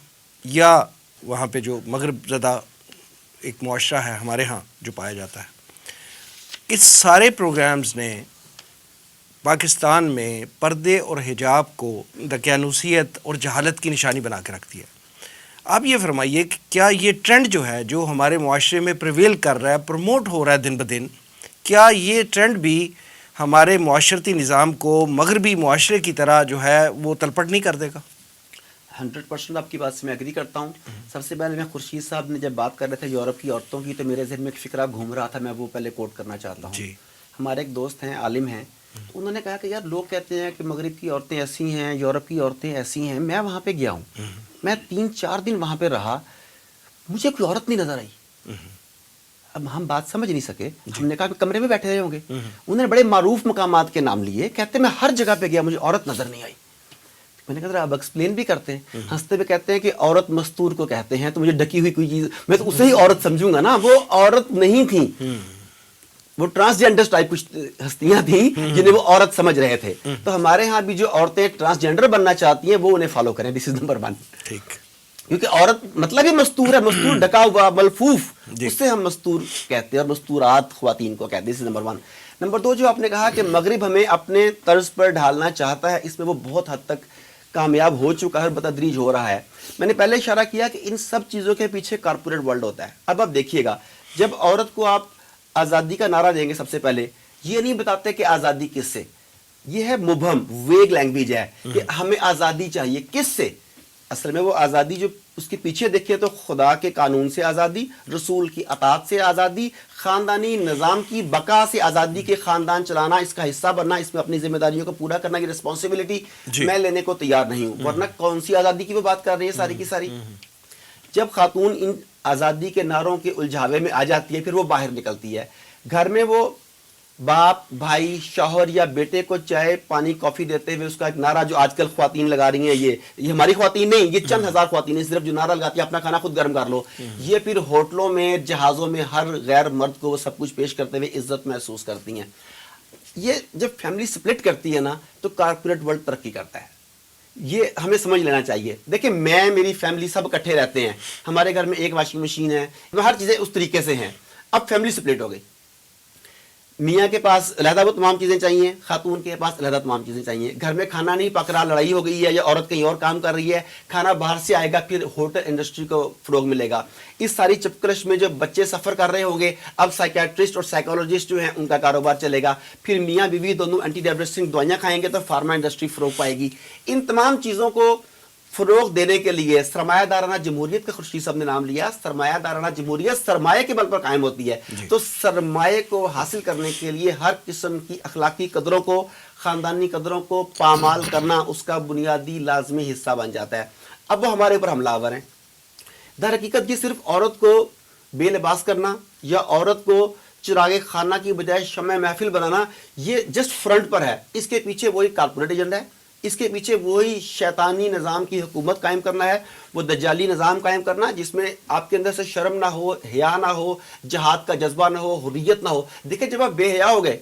یا وہاں پہ جو مغرب زدہ ایک معاشرہ ہے ہمارے ہاں جو پایا جاتا ہے اس سارے پروگرامز نے پاکستان میں پردے اور حجاب کو دقیانوسیت اور جہالت کی نشانی بنا کے رکھ دیا. آپ یہ فرمائیے کہ کیا یہ ٹرینڈ جو ہے جو ہمارے معاشرے میں پریویل کر رہا ہے پروموٹ ہو رہا ہے دن بدن کیا یہ ٹرینڈ بھی ہمارے معاشرتی نظام کو مغربی معاشرے کی طرح جو ہے وہ تلپٹ نہیں کر دے گا؟ 100% آپ کی بات سے میں ایگری کرتا ہوں. سب سے پہلے میں خورشید صاحب نے جب بات کر رہے تھے یورپ کی عورتوں کی تو میرے ذہن میں ایک فکرہ گھوم رہا تھا میں وہ پہلے کوٹ کرنا چاہتا ہوں. جی. ہمارے ایک دوست ہیں عالم ہیں انہوں نے کہا کہ یار لوگ کہتے ہیں کہ مغرب کی عورتیں ایسی ہیں یورپ کی عورتیں ایسی ہیں. میں وہاں پہ گیا ہوں میں 3-4 دن وہاں پہ رہا مجھے کوئی عورت نہیں نظر آئی. اب ہم بات سمجھ نہیں سکے ہم نے کہا کہ کمرے میں بیٹھے رہے ہوں گے. انہوں نے بڑے معروف مقامات کے نام لیے کہتے میں ہر جگہ پہ گیا مجھے عورت نظر نہیں آئی. میں نے کہا اب ایکسپلین بھی کرتے ہیں ہنستے ہوئے کہتے ہیں کہ عورت مستور کو کہتے ہیں تو مجھے ڈکی ہوئی کوئی چیز میں تو اسے ہی عورت سمجھوں گا نا. وہ عورت نہیں تھی وہ ٹرانسجینڈر ٹائپ کچھ ہستیاں تھیں جنہیں وہ عورت سمجھ رہے تھے. تو ہمارے ہاں بھی جو عورتیں ٹرانسجینڈر بننا چاہتی ہیں وہ انہیں فالو کریں. دس از نمبر 1. ٹھیک. کیونکہ عورت مطلب ہی مستور ہے مستور ڈھکا ہوا ملفوف اس سے ہم مستور کہتے ہیں اور مستورات خواتین کو کہتے ہیں. دس از نمبر 1. نمبر 2 جو آپ نے کہا کہ مغرب ہمیں اپنے طرز پر ڈھالنا چاہتا ہے اس میں وہ بہت حد تک کامیاب ہو چکا ہے بتدریج ہو رہا ہے. میں نے پہلے اشارہ کیا کہ ان سب چیزوں کے پیچھے کارپوریٹ ورلڈ ہوتا ہے. اب آپ دیکھیے گا جب عورت کو آپ آزادی کا نعرہ دیں گے سب سے پہلے یہ نہیں بتاتے کہ آزادی کس سے. یہ ہے مبہم ویگ لینگویج ہے کہ ہمیں آزادی چاہیے کس سے. اصل میں وہ آزادی جو اس کے پیچھے دیکھیں تو خدا کے قانون سے آزادی, رسول کی اطاعت سے آزادی, خاندانی نظام کی بقا سے آزادی, کے خاندان چلانا, اس کا حصہ بننا, اس میں اپنی ذمہ داریوں کو پورا کرنا کی رسپانسبلٹی میں لینے کو تیار نہیں ہوں. ورنہ کون سی آزادی کی وہ بات کر رہی ہے ساری کی ساری. جب خاتون ان آزادی کے نعروں کے الجھاوے میں آ جاتی ہے, پھر وہ باہر نکلتی ہے. گھر میں وہ باپ, بھائی, شوہر یا بیٹے کو چائے پانی کافی دیتے ہوئے اس کا ایک نعرہ جو آج کل خواتین لگا رہی ہیں, یہ ہماری خواتین نہیں, یہ چند ہزار خواتین صرف جو نعرہ لگاتی ہیں اپنا کھانا خود گرم کر لو, یہ پھر ہوٹلوں میں, جہازوں میں ہر غیر مرد کو وہ سب کچھ پیش کرتے ہوئے عزت محسوس کرتی ہیں. یہ جب فیملی سپلٹ کرتی ہے نا تو کارپوریٹ ورلڈ ترقی کرتا ہے. یہ ہمیں سمجھ لینا چاہیے. دیکھیں میں, میری فیملی سب اکٹھے رہتے ہیں, ہمارے گھر میں ایک واشنگ مشین ہے, ہر چیزیں اس طریقے سے ہیں. اب فیملی سپلٹ ہو گئی, میاں کے پاس علیحدہ وہ تمام چیزیں چاہیے, خاتون کے پاس علیحدہ تمام چیزیں چاہیے. گھر میں کھانا نہیں پک رہا, لڑائی ہو گئی ہے, یا عورت کہیں اور کام کر رہی ہے, کھانا باہر سے آئے گا, پھر ہوٹل انڈسٹری کو فروغ ملے گا. اس ساری چپکرش میں جو بچے سفر کر رہے ہوں گے, اب سائیکیٹرسٹ اور سائیکولوجسٹ جو ہیں ان کا کاروبار چلے گا. پھر میاں بیوی دونوں اینٹی ڈپریسنٹ دوائیاں کھائیں گے تو فارما انڈسٹری فروغ پائے گی. ان تمام چیزوں کو فروغ دینے کے لیے سرمایہ دارانہ جمہوریت کا خورشید صاحب نے نام لیا. سرمایہ دارانہ جمہوریت سرمایہ کے بل پر قائم ہوتی ہے. تو سرمایہ کو حاصل کرنے کے لیے ہر قسم کی اخلاقی قدروں کو, خاندانی قدروں کو پامال کرنا اس کا بنیادی لازمی حصہ بن جاتا ہے. اب وہ ہمارے اوپر حملہ آور ہیں. در حقیقت یہ صرف عورت کو بے لباس کرنا یا عورت کو چراغ خانہ کی بجائے شمع محفل بنانا, یہ جسٹ فرنٹ پر ہے. اس کے پیچھے وہی کارپوریٹ ایجنڈا ہے, اس کے پیچھے وہی شیطانی نظام کی حکومت قائم کرنا ہے, وہ دجالی نظام قائم کرنا جس میں آپ کے اندر سے شرم نہ ہو, حیا نہ ہو, جہاد کا جذبہ نہ ہو, حریت نہ ہو. دیکھیں جب آپ بے حیا ہو گئے,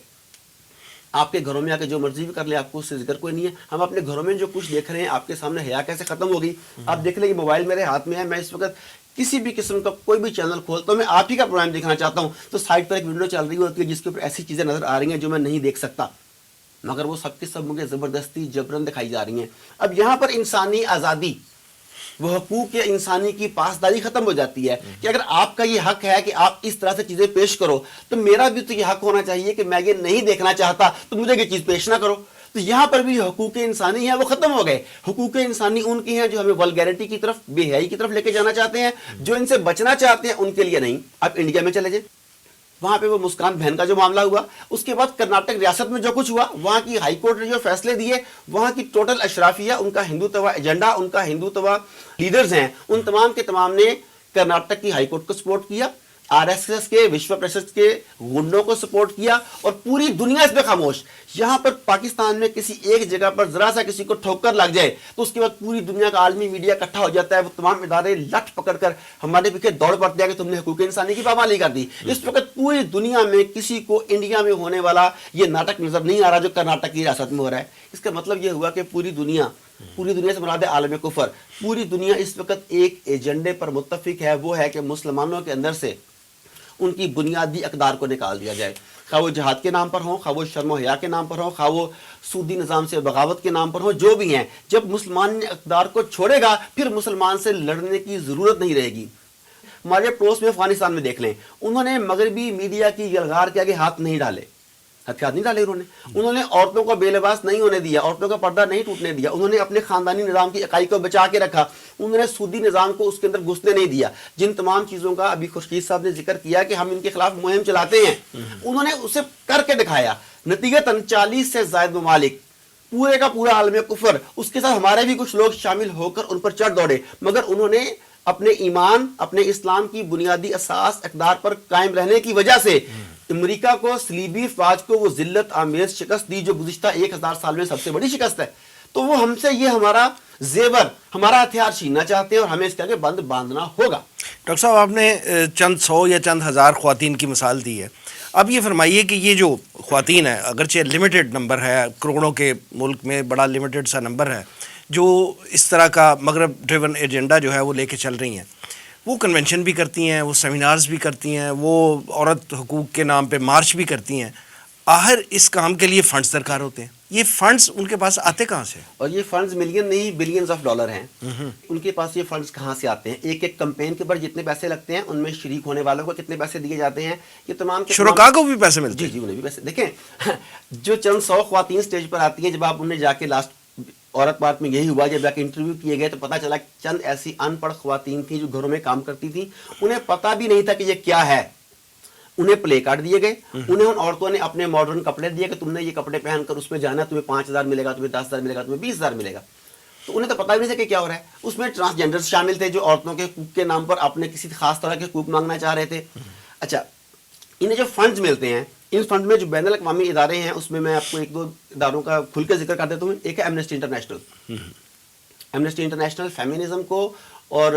آپ کے گھروں میں آ کے جو مرضی بھی کر لیں, آپ کو اس سے ذکر کوئی نہیں ہے. ہم اپنے گھروں میں جو کچھ دیکھ رہے ہیں, آپ کے سامنے حیا کیسے ختم ہوگی. آپ دیکھ لیں کہ موبائل میرے ہاتھ میں ہے, میں اس وقت کسی بھی قسم کا کوئی بھی چینل کھولتا ہوں, میں آپ ہی کا پروگرام دیکھنا چاہتا ہوں, تو سائٹ پر ایک ویڈیو چل رہی ہوتی ہے جس کے اوپر ایسی چیزیں نظر آ رہی ہیں جو میں نہیں دیکھ سکتا, مگر وہ سب کے سب مجھے زبردستی جبرن دکھائی جا رہی ہیں. اب یہاں پر انسانی آزادی, وہ حقوق انسانی کی پاسداری ختم ہو جاتی ہے کہ اگر آپ کا یہ حق ہے کہ آپ اس طرح سے چیزیں پیش کرو, تو میرا بھی تو یہ حق ہونا چاہیے کہ میں یہ نہیں دیکھنا چاہتا تو مجھے یہ چیز پیش نہ کرو. تو یہاں پر بھی حقوق انسانی ہیں وہ ختم ہو گئے. حقوق انسانی ان کی ہیں جو ہمیں ولگیرٹی کی طرف, بے حیائی کی طرف لے کے جانا چاہتے ہیں, جو ان سے بچنا چاہتے ہیں ان کے لیے نہیں. آپ انڈیا میں چلے جائیں, وہاں پہ وہ مسکان بہن کا جو معاملہ ہوا, اس کے بعد کرناٹک ریاست میں جو کچھ ہوا, وہاں کی ہائی کورٹ نے جو فیصلے دیے, وہاں کی ٹوٹل اشرافیہ, ان کا ہندوتوا ایجنڈا, ان کا ہندوتوا لیڈرز ہیں, ان تمام کے تمام نے کرناٹک کی ہائی کورٹ کو سپورٹ کیا, آر ایس ایس کے, وشو پریشد کے گنڈوں کو سپورٹ کیا, اور پوری دنیا اس پہ خاموش. یہاں پر پاکستان میں کسی ایک جگہ پر ذرا سا کسی کو ٹھوکر لگ جائے تو اس کے بعد پوری دنیا کا عالمی میڈیا اکٹھا ہو جاتا ہے, وہ تمام ادارے لٹ پکڑ کر ہمارے پیچھے دوڑ پڑتے ہیں کہ تم نے حقوق انسانی کی پامالی کر دی. اس وقت پوری دنیا میں کسی کو انڈیا میں ہونے والا یہ ناٹک نظر نہیں آ رہا جو کرناٹک کی ریاست میں ہو رہا ہے. اس کا مطلب یہ ہوا کہ پوری دنیا سے مراد عالم کفر, پوری دنیا اس وقت ایک ایجنڈے پر متفق ہے, وہ ہے کہ مسلمانوں کے اندر سے ان کی بنیادی اقدار کو نکال دیا جائے, خواہ وہ جہاد کے نام پر ہوں, خواہ وہ شرم و حیا کے نام پر ہوں, خواہ وہ سودی نظام سے بغاوت کے نام پر ہوں, جو بھی ہیں. جب مسلمان نے اقدار کو چھوڑے گا پھر مسلمان سے لڑنے کی ضرورت نہیں رہے گی. ہمارے پڑوس میں افغانستان میں دیکھ لیں, انہوں نے مغربی میڈیا کی یلغار کے آگے ہاتھ نہیں ڈالے, ہتھیار نہیں ڈالے. انہوں نے عورتوں کو بے لباس نہیں ہونے دیا, عورتوں کا پردہ نہیں ٹوٹنے دیا, انہوں نے اپنے خاندانی نظام کی اکائی کو بچا کے رکھا, انہوں نے سودی نظام کو اس کے اندر گھسنے نہیں دیا. جن تمام چیزوں کا ابھی خورشید صاحب نے ذکر کیا کہ ہم ان کے خلاف مہم چلاتے ہیں, انہوں نے اسے کر کے دکھایا. نتیجتاً 40 سے زائد ممالک, پورے کا پورا عالم کفر, اس کے ساتھ ہمارے بھی کچھ لوگ شامل ہو کر ان پر چڑھ دوڑے, مگر انہوں نے اپنے ایمان, اپنے اسلام کی بنیادی اساس اقدار پر قائم رہنے کی وجہ سے امریکہ کو, صلیبی فوج کو وہ ذلت آمیز شکست دی جو گزشتہ 1000 سال میں سب سے بڑی شکست ہے. تو وہ ہم سے یہ ہمارا زیور, ہمارا ہتھیار چھیننا چاہتے ہیں اور ہمیں اس کے آگے بند باندھنا ہوگا. ڈاکٹر صاحب آپ نے چند سو یا چند ہزار خواتین کی مثال دی ہے. اب یہ فرمائیے کہ یہ جو خواتین ہیں, اگرچہ لمیٹڈ نمبر ہے, کروڑوں کے ملک میں بڑا لمیٹڈ سا نمبر ہے, جو اس طرح کا مغرب ڈریون ایجنڈا جو ہے وہ لے کے چل رہی ہیں, وہ کنونشن بھی کرتی ہیں, وہ سیمینارز بھی کرتی ہیں, وہ عورت حقوق کے نام پہ مارچ بھی کرتی ہیں. آخر اس کام کے لیے فنڈز درکار ہوتے ہیں. یہ فنڈز ان کے پاس آتے کہاں سے؟ اور یہ فنڈز ملین نہیں بلینز آف ڈالر ہیں. ان کے پاس یہ فنڈز کہاں سے آتے ہیں؟ ایک ایک کمپین کے اوپر جتنے پیسے لگتے ہیں, ان میں شریک ہونے والوں کو کتنے پیسے دیے جاتے ہیں, یہ تمام شرکاء کو بھی پیسے ملتے ہیں. جی انہیں بھی پیسے. دیکھیں جو چند 100 خواتین سٹیج پر آتی ہیں, جب آپ انہیں جا کے لاسٹ عورت مارچ میں یہی ہوا. جب جا کے انٹرویو کیے گئے تو پتہ چلا چند ایسی ان پڑھ خواتین تھیں جو گھروں میں کام کرتی تھیں, انہیں پتہ بھی نہیں تھا کہ یہ کیا ہے. انہیں پلے کارڈ دیے گئے, انہیں ان عورتوں نے اپنے ماڈرن کپڑے دیے کہ تم نے یہ کپڑے پہن کر اس میں جانا, تمہیں 5,000 ملے گا, تمہیں 10,000 ملے گا, تمہیں 20,000 ملے گا. تو انہیں تو پتہ بھی نہیں تھا کہ کیا ہو رہا ہے. اس میں ٹرانسجینڈرز شامل تھے جو عورتوں کے حقوق کے نام پر اپنے کسی خاص طرح کے حقوق مانگنا چاہ رہے تھے. اچھا, انہیں جو فنڈز ملتے ہیں, ان فنڈ میں جو بین الاقوامی ادارے ہیں اس میں آپ کو ایک دو اداروں کا کھل کے ذکر کر دیتا ہوں. ایک ہے Amnesty international. Amnesty international feminism کو اور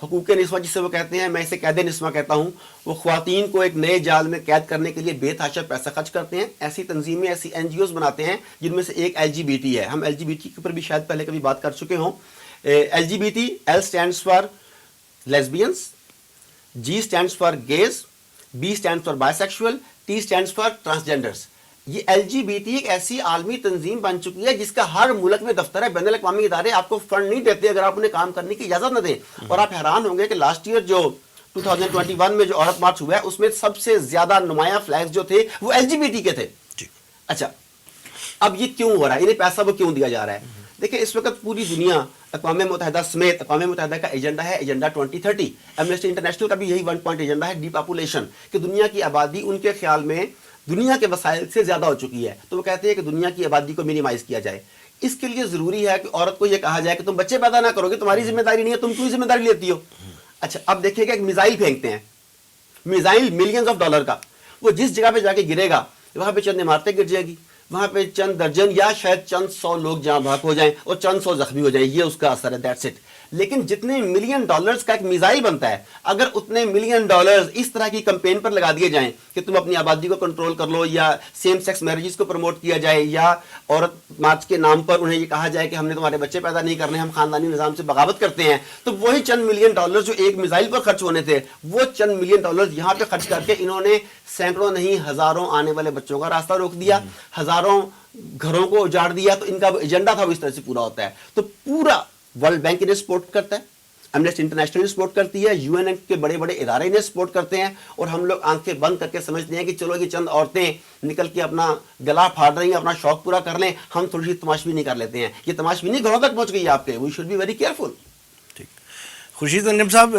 حقوق نسواں جسے وہ کہتے ہیں, میں اسے قید نسواں کہتا ہوں, وہ خواتین کو ایک نئے جال میں قید کرنے کے لیے بے تحاشا پیسہ خرچ کرتے ہیں. ایسی تنظیمیں, ایسی این جی اوز بناتے ہیں جن میں سے ایک ایل جی بی ٹی ہے. ہم ایل جی بی ٹی کے اوپر بھی شاید پہلے کبھی بات کر چکے ہوں. L G B T, L stands for lesbians, G stands for gays, B stands for بائی سیکشول, ٹی اسٹینڈس فار ٹرانسجینڈرس. یہ ایل جی بی ٹی ایک ایسی عالمی تنظیم بن چکی ہے جس کا ہر ملک میں دفتر ہے. بین الاقوامی ادارے آپ کو فنڈ نہیں دیتے اگر آپ انہیں کام کرنے کی اجازت نہ دیں. اور آپ حیران ہوں گے کہ لاسٹ ایئر جو 2021 میں جو عورت مارچ ہوا ہے اس میں سب سے زیادہ نمایاں فلیگز جو تھے وہ ایل جی بی ٹی کے تھے. اچھا, اب یہ کیوں ہو رہا ہے, انہیں پیسہ وہ کیوں دیا جا رہا ہے؟ دیکھیں, اس وقت پوری دنیا اقوام متحدہ سمیت اقوام متحدہ کا ایجنڈا ہے ایجنڈا 2030. ایمنسٹی انٹرنیشنل کا بھی یہی 1 پوائنٹ ایجنڈا ہے, ڈی پاپولیشن, کہ دنیا کی آبادی ان کے خیال میں دنیا کے وسائل سے زیادہ ہو چکی ہے. تو وہ کہتے ہیں کہ دنیا کی آبادی کو منیمائز کیا جائے. اس کے لیے ضروری ہے کہ عورت کو یہ کہا جائے کہ تم بچے پیدا نہ کرو گے, تمہاری ذمہ داری نہیں ہے, تم کیوں ذمہ داری لیتی ہو. اچھا, اب دیکھیے گا ایک میزائل پھینکتے ہیں, میزائل ملینز آف ڈالر کا, وہ جس جگہ پہ جا کے گرے گا وہاں پہ چند عمارتیں گر جائے گی, وہاں پہ چند درجن یا شاید چند 100 لوگ جہاں بھاگ ہو جائیں اور چند 100 زخمی ہو جائیں, یہ اس کا اثر ہے, دیٹس اٹ. لیکن جتنے $1 ملین کا ایک میزائل بنتا ہے, اگر اتنے $1 ملین اس طرح کی کمپین پر لگا دیے جائیں کہ تم اپنی آبادی کو کنٹرول کر لو, یا سیم سیکس میرجز کو پروموٹ کیا جائے, یا عورت مارچ کے نام پر انہیں یہ کہا جائے کہ ہم نے تمہارے بچے پیدا نہیں کرنے, ہم خاندانی نظام سے بغاوت کرتے ہیں, تو وہی چند $1 ملین جو ایک میزائل پر خرچ ہونے تھے, وہ چند $1 ملین یہاں پہ خرچ کر کے انہوں نے سینکڑوں نہیں ہزاروں آنے والے بچوں کا راستہ روک دیا, ہزاروں گھروں کو اجاڑ دیا. تو ان کا ایجنڈا تھا وہ اس طرح سے پورا ہوتا ہے. تو پورا ورلڈ بینک انہیں سپورٹ کرتا ہے, ایمنسٹی انٹرنیشنل نے سپورٹ کرتی ہے, یو این کے بڑے بڑے ادارے انہیں سپورٹ کرتے ہیں, اور ہم لوگ آنکھیں بند کر کے سمجھتے ہیں کہ چلو یہ چند عورتیں نکل کے اپنا گلا پھاڑ رہی ہیں, اپنا شوق پورا کر لیں, ہم تھوڑی سی تماشبینی کر لیتے ہیں. یہ تماشبینی گھروں تک پہنچ گئی ہے آپ کے. We should be very careful. ٹھیک. خورشید انجم صاحب,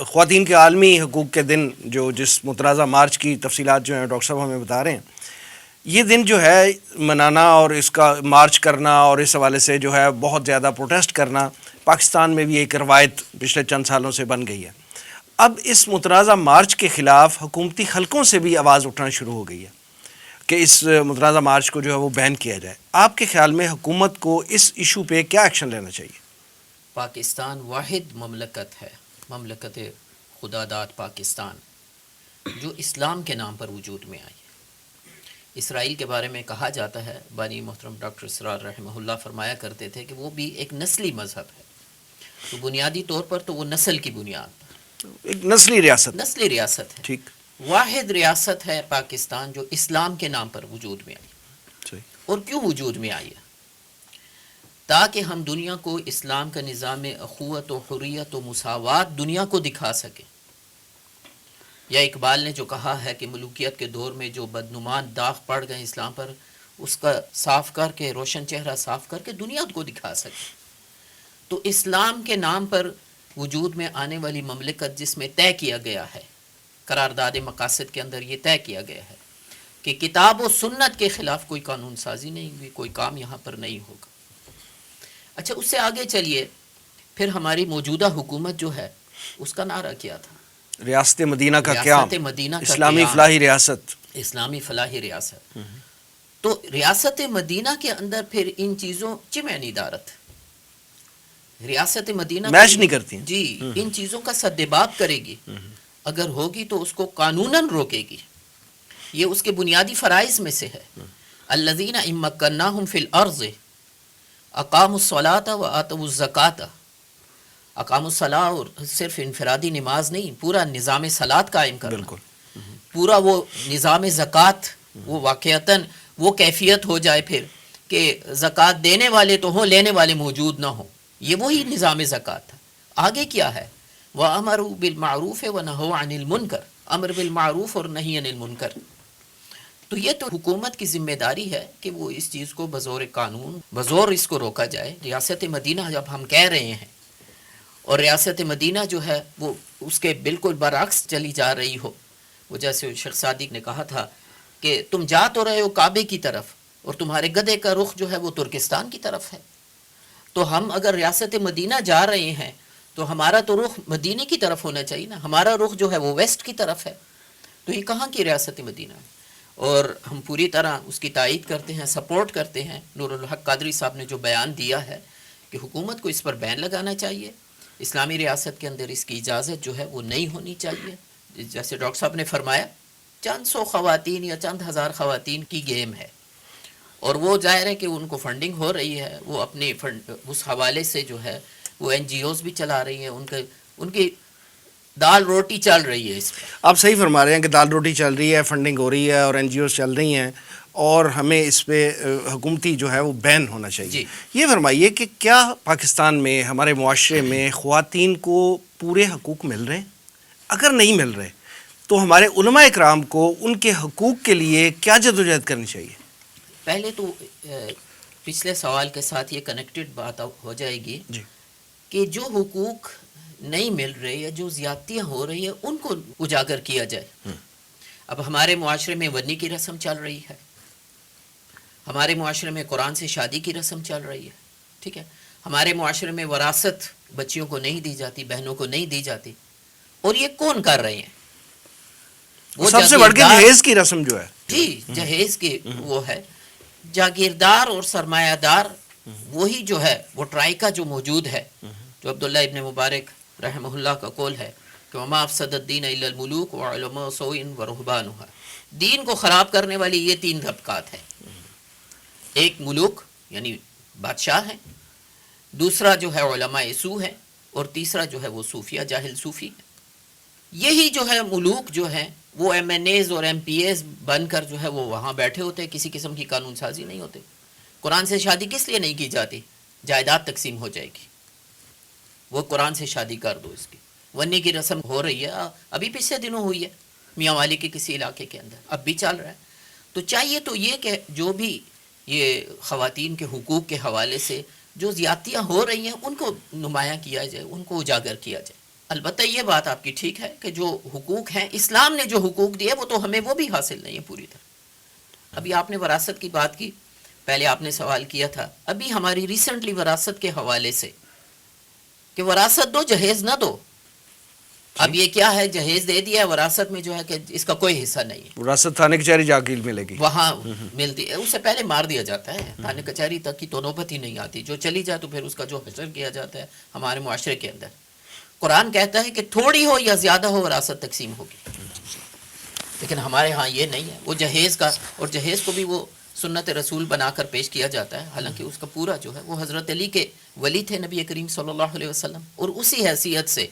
خواتین کے عالمی حقوق کے دن جو جس متنازع مارچ کی تفصیلات جو ہیں ڈاکٹر صاحب ہمیں بتا رہے ہیں, یہ دن جو ہے منانا اور اس کا مارچ کرنا اور اس حوالے سے جو ہے بہت زیادہ پروٹیسٹ کرنا پاکستان میں بھی ایک روایت پچھلے چند سالوں سے بن گئی ہے. اب اس متنازع مارچ کے خلاف حکومتی حلقوں سے بھی آواز اٹھنا شروع ہو گئی ہے کہ اس متنازع مارچ کو جو ہے وہ بین کیا جائے. آپ کے خیال میں حکومت کو اس ایشو پہ کیا ایکشن لینا چاہیے؟ پاکستان واحد مملکت ہے, مملکت خدا داد پاکستان, جو اسلام کے نام پر وجود میں آئی. اسرائیل کے بارے میں کہا جاتا ہے, بانی محترم ڈاکٹر اسرار رحمہ اللہ فرمایا کرتے تھے کہ وہ بھی ایک نسلی مذہب ہے. تو بنیادی طور پر تو وہ نسل کی بنیاد پر ایک نسلی ریاست ہے. ٹھیک. واحد ریاست ہے پاکستان جو اسلام کے نام پر وجود میں آئی. اور کیوں وجود میں آئی ہے؟ تاکہ ہم دنیا کو اسلام کا نظام اخوت و حریت و مساوات دنیا کو دکھا سکیں. یا اقبال نے جو کہا ہے کہ ملوکیت کے دور میں جو بدنمان داغ پڑ گئے اسلام پر, اس کا صاف کر کے, روشن چہرہ صاف کر کے دنیا کو دکھا سکے. تو اسلام کے نام پر وجود میں آنے والی مملکت جس میں طے کیا گیا ہے, قرارداد مقاصد کے اندر یہ طے کیا گیا ہے کہ کتاب و سنت کے خلاف کوئی قانون سازی نہیں ہوگی, کوئی کام یہاں پر نہیں ہوگا. اچھا, اس سے آگے چلیے, پھر ہماری موجودہ حکومت جو ہے اس کا نعرہ کیا تھا؟ ریاست مدینہ کا قیام, اسلامی فلاحی ریاست. اسلامی فلاحی ریاست. تو ریاست مدینہ کے اندر پھر ان چیزوں چمینی ادارت, ریاست مدینہ میچ نہیں کرتی جی, ان چیزوں کا سدباب کرے گی, اگر ہوگی تو اس کو قانوناً روکے گی. یہ اس کے بنیادی فرائض میں سے ہے. الذین ان مکناہم فی الارض اقاموا الصلاۃ وآتوا الزکاۃ. اقام الصلاۃ اور صرف انفرادی نماز نہیں, پورا نظام صلاۃ قائم کرنا. بالکل. پورا وہ نظام زکوٰۃ, وہ واقعتاً وہ کیفیت ہو جائے پھر کہ زکوٰۃ دینے والے تو ہوں, لینے والے موجود نہ ہوں. یہ وہی نظام زکوٰۃ تھا. آگے کیا ہے؟ وَأَمَرُوا بِالْمَعْرُوفِ وَنَهَوْا عَنِ الْمُنْكَرِ, امر بالمعروف اور نہی عن المنکر. تو یہ تو حکومت کی ذمہ داری ہے کہ وہ اس چیز کو بزور قانون بزور اس کو روکا جائے. ریاست مدینہ جب ہم کہہ رہے ہیں اور ریاست مدینہ جو ہے وہ اس کے بالکل برعکس چلی جا رہی ہو، وہ جیسے شیخ صادق نے کہا تھا کہ تم جا تو رہے ہو کعبے کی طرف اور تمہارے گدھے کا رخ جو ہے وہ ترکستان کی طرف ہے. تو ہم اگر ریاست مدینہ جا رہے ہیں تو ہمارا تو رخ مدینے کی طرف ہونا چاہیے نا، ہمارا رخ جو ہے وہ ویسٹ کی طرف ہے. تو یہ کہاں کی ریاست مدینہ ہے؟ اور ہم پوری طرح اس کی تائید کرتے ہیں، سپورٹ کرتے ہیں. نور الحق قادری صاحب نے جو بیان دیا ہے کہ حکومت کو اس پر بین لگانا چاہیے، اسلامی ریاست کے اندر اس کی اجازت جو ہے وہ نہیں ہونی چاہیے. جیسے ڈاکٹر صاحب نے فرمایا چند سو خواتین یا چند ہزار خواتین کی گیم ہے، اور وہ ظاہر ہے کہ ان کو فنڈنگ ہو رہی ہے، وہ اپنے اس حوالے سے جو ہے وہ این جی اوز بھی چلا رہی ہیں، ان کی دال روٹی چل رہی ہے. اس پہ آپ صحیح فرما رہے ہیں کہ دال روٹی چل رہی ہے، فنڈنگ ہو رہی ہے اور این جی اوز چل رہی ہیں، اور ہمیں اس پہ حکومتی جو ہے وہ بین ہونا چاہیے. جی. یہ فرمائیے کہ کیا پاکستان میں ہمارے معاشرے میں خواتین کو پورے حقوق مل رہے ہیں؟ اگر نہیں مل رہے تو ہمارے علماء اکرام کو ان کے حقوق کے لیے کیا جدوجہد کرنی چاہیے؟ پہلے تو پچھلے سوال کے ساتھ یہ کنیکٹڈ بات ہو جائے گی جی. کہ جو حقوق نہیں مل رہے یا جو زیادتیاں ہو رہی ہیں ان کو اجاگر کیا جائے. اب ہمارے معاشرے میں ونی کی رسم چل رہی ہے، ہمارے معاشرے میں قرآن سے شادی کی رسم چل رہی ہے، ٹھیک ہے، ہمارے معاشرے میں وراثت بچیوں کو نہیں دی جاتی، بہنوں کو نہیں دی جاتی، اور یہ کون کر رہے ہیں؟ وہ سب سے بڑھ کے جہیز کی رسم جو ہے، جی جہیز کی وہ ہے. جاگیردار اور سرمایہ دار وہی جو ہے وہ ٹرائکا جو موجود ہے، جو عبداللہ ابن مبارک رحمہ اللہ کا قول ہے کہ وما افسد الدین الا الملوک وعلماء سوء ورهبانها. دین کو خراب کرنے والی یہ تین طبقات ہیں. ایک ملوک یعنی بادشاہ ہیں، دوسرا جو ہے علماء سو ہے، اور تیسرا جو ہے وہ صوفیہ جاہل صوفی ہے. یہی جو ہے ملوک جو ہیں وہ ایم این ایز اور ایم پی ایز بن کر جو ہے وہ وہاں بیٹھے ہوتے ہیں، کسی قسم کی قانون سازی نہیں ہوتے. قرآن سے شادی کس لیے نہیں کی جاتی؟ جائیداد تقسیم ہو جائے گی، وہ قرآن سے شادی کر دو. اس کی ونی کی رسم ہو رہی ہے، ابھی پچھلے دنوں ہوئی ہے میاں والی کے کسی علاقے کے اندر، اب بھی چل رہا ہے. تو چاہیے تو یہ کہ جو بھی یہ خواتین کے حقوق کے حوالے سے جو زیادتیاں ہو رہی ہیں ان کو نمایاں کیا جائے، ان کو اجاگر کیا جائے. البتہ یہ بات آپ کی ٹھیک ہے کہ جو حقوق ہیں اسلام نے جو حقوق دیے وہ تو ہمیں وہ بھی حاصل نہیں ہے پوری طرح. ابھی آپ نے وراثت کی بات کی، پہلے آپ نے سوال کیا تھا، ابھی ہماری ریسنٹلی وراثت کے حوالے سے کہ وراثت دو جہیز نہ دو. اب یہ کیا ہے، جہیز دے دیا ہے، وراثت میں جو ہے کہ اس کا کوئی حصہ نہیں ہے. وراثت تھانے کچہری جا کے ملے گی، وہاں ملتی ہے، اس سے پہلے مار دیا جاتا ہے، تھانے کچہری تک کی تو نوبت ہی نہیں آتی. جو چلی جائے تو پھر اس کا جو حشر کیا جاتا ہے ہمارے معاشرے کے اندر. قرآن کہتا ہے کہ تھوڑی ہو یا زیادہ ہو وراثت تقسیم ہوگی، لیکن ہمارے ہاں یہ نہیں ہے. وہ جہیز کا، اور جہیز کو بھی وہ سنت رسول بنا کر پیش کیا جاتا ہے، حالانکہ اس کا پورا جو ہے وہ حضرت علی کے ولی تھے نبی کریم صلی اللہ علیہ وسلم، اور اسی حیثیت سے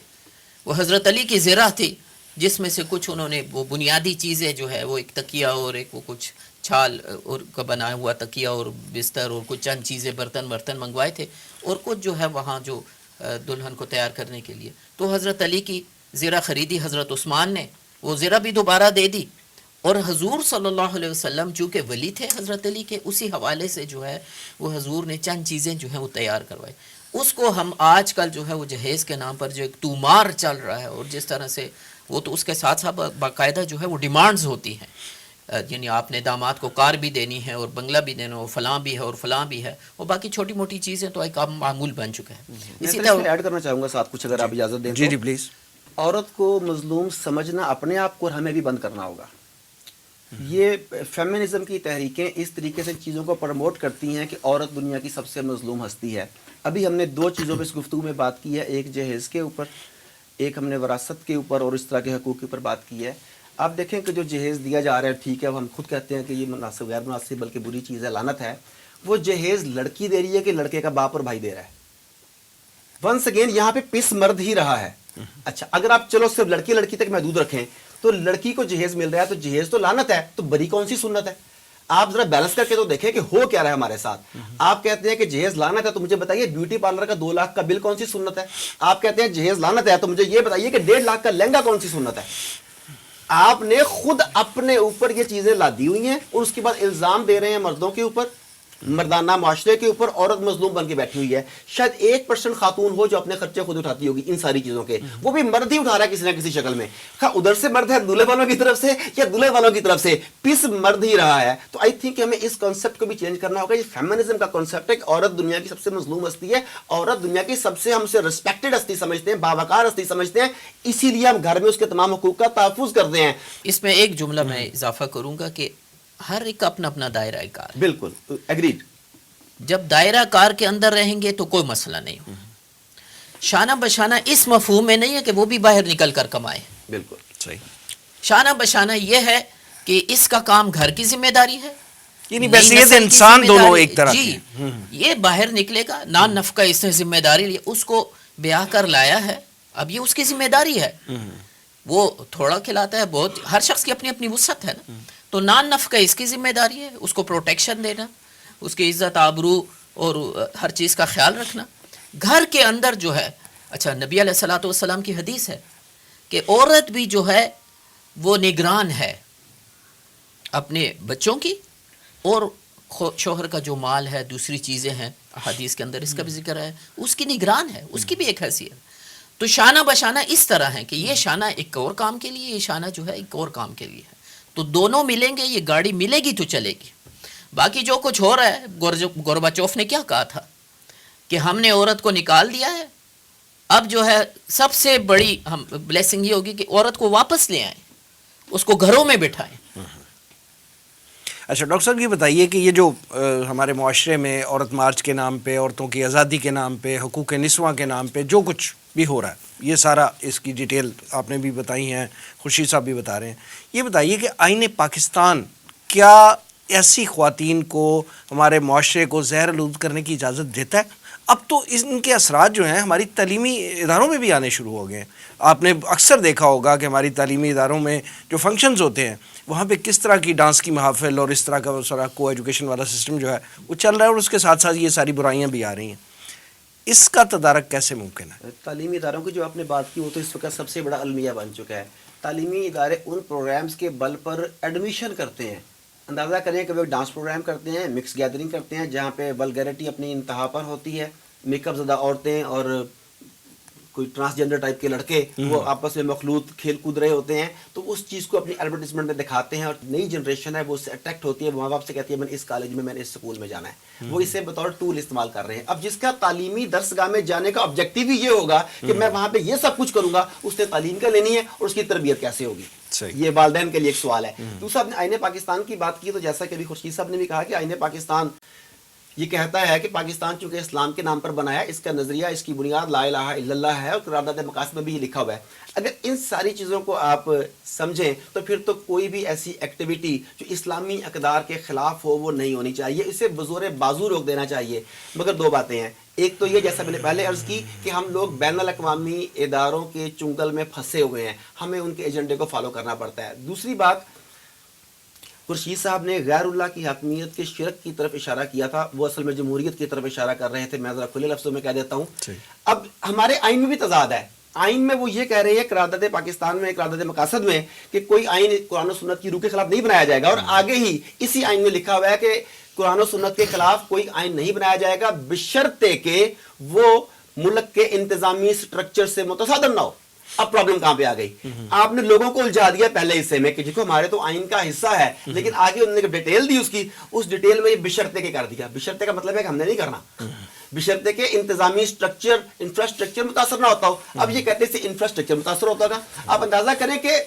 وہ حضرت علی کی زرہ تھی جس میں سے کچھ انہوں نے وہ بنیادی چیزیں جو ہے وہ ایک تکیہ اور ایک وہ کچھ چھال اور کا بنایا ہوا تکیہ اور بستر اور کچھ چند چیزیں برتن منگوائے تھے، اور کچھ جو ہے وہاں جو دلہن کو تیار کرنے کے لیے تو حضرت علی کی زرہ خریدی. حضرت عثمان نے وہ زرہ بھی دوبارہ دے دی، اور حضور صلی اللہ علیہ وسلم چونکہ ولی تھے حضرت علی کے، اسی حوالے سے جو ہے وہ حضور نے چند چیزیں جو ہیں وہ تیار کروائی. اس کو ہم آج کل جو ہے وہ جہیز کے نام پر جو ایک تومار چل رہا ہے، اور جس طرح سے وہ تو اس کے ساتھ ساتھ باقاعدہ جو ہے وہ ڈیمانڈز ہوتی ہیں، یعنی آپ نے داماد کو کار بھی دینی ہے اور بنگلہ بھی دینا، اور فلاں بھی ہے اور فلاں بھی ہے، اور باقی چھوٹی موٹی چیزیں تو ایک عام معمول بن چکا ہے. اسی طرح ایڈ کرنا چاہوں گا ساتھ کچھ، اگر آپ اجازت دیں. جی جی پلیز. عورت کو مظلوم سمجھنا اپنے آپ کو اور ہمیں بھی بند کرنا ہوگا. یہ فیمنزم کی تحریکیں اس طریقے سے چیزوں کو پروموٹ کرتی ہیں کہ عورت دنیا کی سب سے مظلوم ہستی ہے. ابھی ہم نے دو چیزوں پہ اس گفتگو میں بات کی ہے، ایک جہیز کے اوپر، ایک ہم نے وراثت کے اوپر اور اس طرح کے حقوق کے اوپر بات کی ہے. آپ دیکھیں کہ جو جہیز دیا جا رہا ہے، ٹھیک ہے، ہم خود کہتے ہیں کہ یہ مناسب غیر مناسب بلکہ بری چیز ہے، لعنت ہے. وہ جہیز لڑکی دے رہی ہے کہ لڑکے کا باپ اور بھائی دے رہا ہے؟ ونس اگین یہاں پہ پس مرد ہی رہا ہے. اچھا اگر آپ چلو صرف لڑکی تک محدود رکھیں تو لڑکی کو جہیز مل رہا ہے تو جہیز تو لعنت ہے، تو بری کون سی سنت ہے؟ آپ ذرا بیلنس کر کے تو دیکھیں کہ ہو کیا رہا ہے ہمارے ساتھ. آپ کہتے ہیں کہ جہیز لعنت ہے، تو مجھے بتائیے بیوٹی پارلر کا 2 لاکھ کا بل کون سی سنت ہے؟ آپ کہتے ہیں جہیز لعنت ہے، تو مجھے یہ بتائیے کہ 1.5 لاکھ کا لہنگا کون سی سنت ہے؟ آپ نے خود اپنے اوپر یہ چیزیں لادی ہوئی ہیں اور اس کے بعد الزام دے رہے ہیں مردوں کے اوپر، مردانہ معاشرے کے اوپر. عورت مظلوم بن کے بیٹھی ہوئی ہے. شاید 1% خاتون ہو جو اپنے خرچے خود اٹھاتی ہوگی ان ساری چیزوں کے، وہ بھی مرد ہی اٹھا رہا ہے کسی نہ کسی شکل میں. ادھر سے مرد ہے دولہے والوں کی طرف سے یا دولہے والوں کی طرف سے، پس مرد ہی رہا ہے. تو آئی تھنک ہمیں اس کانسیپٹ کو بھی چینج کرنا ہوگا. یہ فیمنزم کا کانسیپٹ ہے کہ عورت دنیا کی سب سے مظلوم ہستی ہے، عورت دنیا کی سب سے ہم سے ریسپیکٹڈ ہستی سمجھتے ہیں، باوقار ہستی سمجھتے ہیں، اسی لیے ہم گھر میں اس کے تمام حقوق کا تحفظ کرتے ہیں. اس میں ایک جملہ میں اضافہ کروں گا کہ ہر ایک اپنا اپنا دائرہ کار. بالکل ایگریڈ. جب دائرہ کار کے اندر رہیں گے تو کوئی مسئلہ نہیں ہو. شانہ بشانہ اس مفہوم میں نہیں ہے کہ وہ بھی باہر نکل کر کمائے. بالکل صحیح. شانہ بشانہ یہ ہے کہ اس کا کام گھر کی ذمہ داری ہے، یعنی نئی بحیثیت نسل کی انسان ذمہ دونوں داری. ایک طرح جی کے. یہ باہر نکلے گا، نان نفقہ اس نے ذمہ داری لی، اس کو بیاہ کر لایا ہے، اب یہ اس کی ذمہ داری ہے. وہ تھوڑا کھلاتا ہے، بہت، ہر شخص کی اپنی اپنی وسعت ہے نا. تو نان نفقہ اس کی ذمہ داری ہے، اس کو پروٹیکشن دینا، اس کی عزت آبرو اور ہر چیز کا خیال رکھنا. گھر کے اندر جو ہے، اچھا نبی علیہ الصلوۃ والسلام کی حدیث ہے کہ عورت بھی جو ہے وہ نگران ہے اپنے بچوں کی، اور شوہر کا جو مال ہے، دوسری چیزیں ہیں، حدیث کے اندر اس کا بھی ذکر ہے، اس کی نگران ہے، اس کی بھی ایک حیثیت. تو شانہ بشانہ اس طرح ہے کہ یہ شانہ ایک اور کام کے لیے، یہ شانہ جو ہے ایک اور کام کے لیے ہے. تو دونوں ملیں گے، یہ گاڑی ملے گی تو چلے گی. باقی جو کچھ ہو رہا ہے، گورباچوف نے کیا کہا تھا کہ ہم نے عورت کو نکال دیا ہے، اب جو ہے سب سے بڑی ہم بلیسنگ یہ ہوگی کہ عورت کو واپس لے آئیں، اس کو گھروں میں بٹھائیں. اچھا ڈاکٹر صاحب یہ بتائیے کہ یہ جو ہمارے معاشرے میں عورت مارچ کے نام پہ، عورتوں کی آزادی کے نام پہ، حقوق نسواں کے نام پہ جو کچھ بھی ہو رہا ہے، یہ سارا اس کی ڈیٹیل آپ نے بھی بتائی ہیں، خورشید صاحب بھی بتا رہے ہیں. یہ بتائیے کہ آئین پاکستان کیا ایسی خواتین کو، ہمارے معاشرے کو زہر آلود کرنے کی اجازت دیتا ہے؟ اب تو ان کے اثرات جو ہیں ہماری تعلیمی اداروں میں بھی آنے شروع ہو گئے ہیں. آپ نے اکثر دیکھا ہوگا کہ ہماری تعلیمی اداروں میں جو فنکشنز ہوتے ہیں وہاں پہ کس طرح کی ڈانس کی محافل اور اس طرح کا سارا کو ایجوکیشن والا سسٹم جو ہے وہ چل رہا ہے، اور اس کے ساتھ ساتھ یہ ساری برائیاں بھی آ رہی ہیں. اس کا تدارک کیسے ممکن ہے؟ تعلیمی اداروں کی جو آپ نے بات کی وہ تو اس وقت سب سے بڑا المیہ بن چکا ہے. تعلیمی ادارے ان پروگرامز کے بل پر ایڈمیشن کرتے ہیں. اندازہ کریں کہ وہ ڈانس پروگرام کرتے ہیں، مکس گیدرنگ کرتے ہیں جہاں پہ ولگیرٹی اپنی انتہا پر ہوتی ہے، میک اپ زدہ عورتیں اور کوئی ٹرانسجینڈر ٹائپ کے لڑکے وہ آپس میں مخلوط کھیل کود رہے ہوتے ہیں. تو اس چیز کو اپنی ایڈورٹیزمنٹ میں دکھاتے ہیں اور نئی جنریشن ہے وہ اس سے اٹریکٹ ہوتی ہے. ماں باپ سے کہتی ہے میں نے اس کالج میں نے اس اسکول میں جانا ہے، وہ اسے بطور ٹول استعمال کر رہے ہیں. اب جس کا تعلیمی درسگاہ میں جانے کا آبجیکٹیو ہی یہ ہوگا کہ میں وہاں پہ یہ سب کچھ کروں گا، اس نے تعلیم کا لینی ہے اور اس کی تربیت کیسے ہوگی؟ یہ والدین کے لیے ایک سوال ہے. دوسرا، آپ نے آئین پاکستان کی بات کی تو جیسا کہ ابھی خورشید صاحب نے بھی کہا کہ آئین پاکستان یہ کہتا ہے کہ پاکستان چونکہ اسلام کے نام پر بنا ہے، اس کا نظریہ، اس کی بنیاد لا الہ الا اللہ ہے اور قرارداد مقاصد میں بھی یہ لکھا ہوا ہے. اگر ان ساری چیزوں کو آپ سمجھیں تو پھر تو کوئی بھی ایسی ایکٹیویٹی جو اسلامی اقدار کے خلاف ہو وہ نہیں ہونی چاہیے، اسے بزور بازو روک دینا چاہیے. مگر دو باتیں ہیں. ایک تو یہ جیسا میں نے پہلے عرض کی کہ ہم لوگ بین الاقوامی اداروں کے چنگل میں پھنسے ہوئے ہیں، ہمیں ان کے ایجنڈے کو فالو کرنا پڑتا ہے. دوسری بات، خورشید صاحب نے غیر اللہ کی حاکمیت کے شرک کی طرف اشارہ کیا تھا، وہ اصل میں جمہوریت کی طرف اشارہ کر رہے تھے. میں ذرا کھلے لفظوں میں کہہ دیتا ہوں. اب ہمارے آئین میں بھی تضاد ہے. آئین میں وہ یہ کہہ رہے ہیں قرارداد پاکستان میں، قرارداد مقاصد میں، کہ کوئی آئین قرآن و سنت کی روح کے خلاف نہیں بنایا جائے گا، اور آگے ہی اسی آئین میں لکھا ہوا ہے کہ قرآن و سنت کے خلاف کوئی آئین نہیں بنایا جائے گا بشرطے کہ وہ ملک کے انتظامی سٹرکچر سے متصادم نہ ہو. اب پرابلم کہاں پہ آ گئی؟ آپ نے لوگوں کو الجھا دیا پہلے حصے میں کہ دیکھو ہمارے تو آئین کا حصہ ہے، لیکن آگے انہوں نے ڈیٹیل دی اس ڈیٹیل میں یہ بشرطے کے کر دیا. بشرطے کا مطلب ہے کہ ہم نے نہیں کرنا، بشرطے کے انتظامی انفراسٹرکچر متاثر نہ ہوتا ہو. اب یہ کہتے ہیں انفراسٹرکچر متاثر ہوتا ہوگا. آپ اندازہ کریں کہ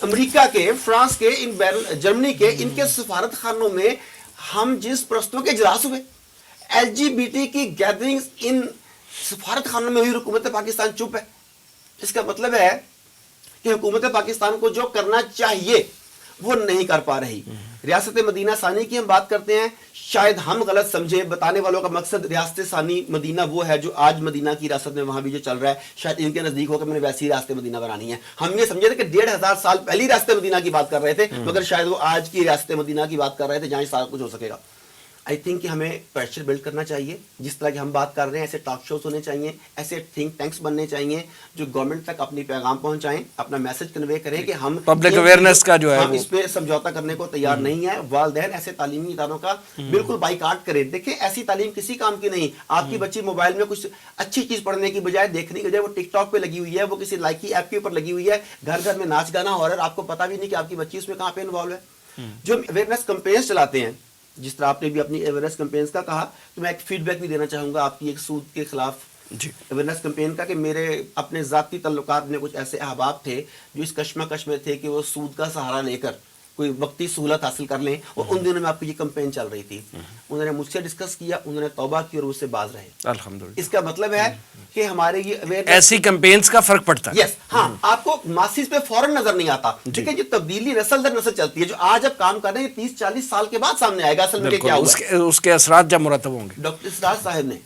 امریکہ کے، فرانس کے، جرمنی کے، ان کے سفارت خانوں میں ہم جس پرستوں کے اجلاس ہوئے، LGBT کی گیدرنگز ان سفارت خانوں میں ہوئی، حکومت پاکستان چپ ہے. اس کا مطلب ہے کہ حکومت پاکستان کو جو کرنا چاہیے وہ نہیں کر پا رہی. ریاست مدینہ ثانی کی ہم بات کرتے ہیں، شاید ہم غلط سمجھے، بتانے والوں کا مقصد ریاست ثانی مدینہ وہ ہے جو آج مدینہ کی ریاست میں وہاں بھی جو چل رہا ہے، شاید ان کے نزدیک ہو کہ میں نے ویسی ریاست مدینہ بنانی ہے. ہم یہ سمجھے تھے کہ 1500 سال پہلی ریاست مدینہ کی بات کر رہے تھے، مگر شاید وہ آج کی ریاست مدینہ کی بات کر رہے تھے جہاں سارا کچھ ہو سکے گا. آئی تھنک کہ ہمیں پریشر بلڈ کرنا چاہیے. جس طرح کی ہم بات کر رہے ہیں ایسے ٹاک شوز ہونے چاہیے, ایسے تھنک ٹینکس بننے چاہیے جو گورنمنٹ تک اپنی پیغام پہنچائیں, اپنا میسج کنوے کریں کہ ہم پبلک اویئرنیس کا جو ہے ہم اس پہ سمجھوتا کرنے کو تیار نہیں ہے. والدین ایسے تعلیمی اداروں کا بالکل بائیکاٹ کریں. دیکھیں ایسی تعلیم کسی کام کی نہیں. آپ کی بچی موبائل میں کچھ اچھی چیز پڑھنے کی بجائے, دیکھنے کی بجائے وہ ٹک ٹاک پہ لگی ہوئی ہے, وہ کسی لائکی ایپ کے اوپر لگی ہوئی ہے, گھر گھر میں ناچ گانا ہو رہا ہے, آپ کو پتا بھی نہیں کہ آپ کی بچی اس میں کہاں پہ انوالو ہے. جو اویئرنیس کمپینز چلاتے ہیں, جس طرح آپ نے بھی اپنی اویئرنیس کمپینز کا کہا, تو میں ایک فیڈ بیک بھی دینا چاہوں گا آپ کی ایک سود کے خلاف اویئرنیس کمپین کا, کہ میرے اپنے ذاتی تعلقات میں کچھ ایسے احباب تھے جو اس کشمکش میں تھے کہ وہ سود کا سہارا لے کر کوئی وقتی سہولت حاصل کر لیں, اور ان دنوں میں آپ کی یہ کمپین چل رہی تھی. انہوں نے مجھ سے ڈسکس کیا, انہوں نے توبہ کی اور اس سے باز رہے. الحمدللہ. اس کا مطلب ہے کہ ہمارے یہ ایسی کمپینز کا فرق پڑتا ہے. یس, ہاں, آپ کو ماسز پہ فوراً نظر نہیں آتا, لیکن جو تبدیلی نسل در نسل چلتی ہے, جو آج اب کام کر رہے ہیں 30-40 سال کے بعد سامنے آئے گا اصل میں کیا ہوا. اس کے اثرات جب مرتب ہوں گے. ڈاکٹر سراج صاحب نے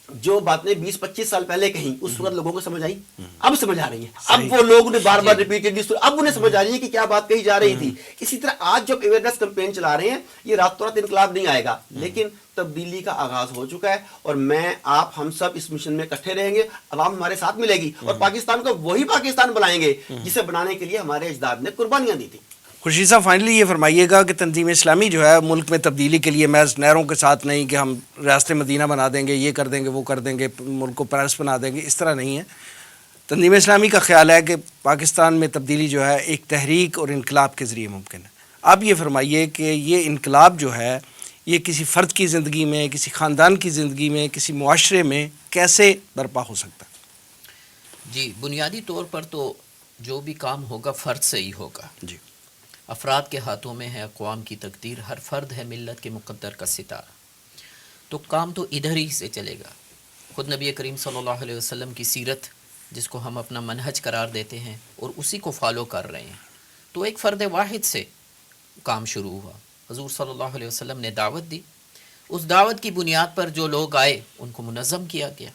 جو باتیں 20-25 سال پہلے کہیں, اس وقت لوگوں کو سمجھ آئی, اب سمجھ آ رہی ہیں. اب وہ لوگ نے بار بار ریپیٹڈلی, اب انہیں سمجھ آ رہی ہے کہ کیا بات کہی جا رہی تھی. اسی طرح آج جب اویئرنیس کمپین چلا رہے ہیں, یہ راتوں رات انقلاب نہیں آئے گا, لیکن تبدیلی کا آغاز ہو چکا ہے, اور میں آپ ہم سب اس مشن میں اکٹھے رہیں گے, عوام ہمارے ساتھ ملے گی, اور پاکستان کو وہی پاکستان بنائیں گے جسے بنانے کے لیے ہمارے اجداد نے قربانیاں دی تھیں. خورشید صاحب, فائنلی یہ فرمائیے گا کہ تنظیم اسلامی جو ہے ملک میں تبدیلی کے لیے محض نہروں کے ساتھ نہیں کہ ہم ریاست مدینہ بنا دیں گے, یہ کر دیں گے, وہ کر دیں گے, ملک کو پیرس بنا دیں گے, اس طرح نہیں ہے. تنظیم اسلامی کا خیال ہے کہ پاکستان میں تبدیلی جو ہے ایک تحریک اور انقلاب کے ذریعے ممکن ہے. آپ یہ فرمائیے کہ یہ انقلاب جو ہے یہ کسی فرد کی زندگی میں, کسی خاندان کی زندگی میں, کسی معاشرے میں کیسے برپا ہو سکتا ہے؟ جی, بنیادی طور پر تو جو بھی کام ہوگا فرد سے ہی ہوگا. جی, افراد کے ہاتھوں میں ہے اقوام کی تقدیر, ہر فرد ہے ملت کے مقدر کا ستارہ. تو کام تو ادھر ہی سے چلے گا. خود نبی کریم صلی اللہ علیہ وسلم کی سیرت جس کو ہم اپنا منہج قرار دیتے ہیں اور اسی کو فالو کر رہے ہیں, تو ایک فرد واحد سے کام شروع ہوا. حضور صلی اللہ علیہ وسلم نے دعوت دی, اس دعوت کی بنیاد پر جو لوگ آئے ان کو منظم کیا گیا,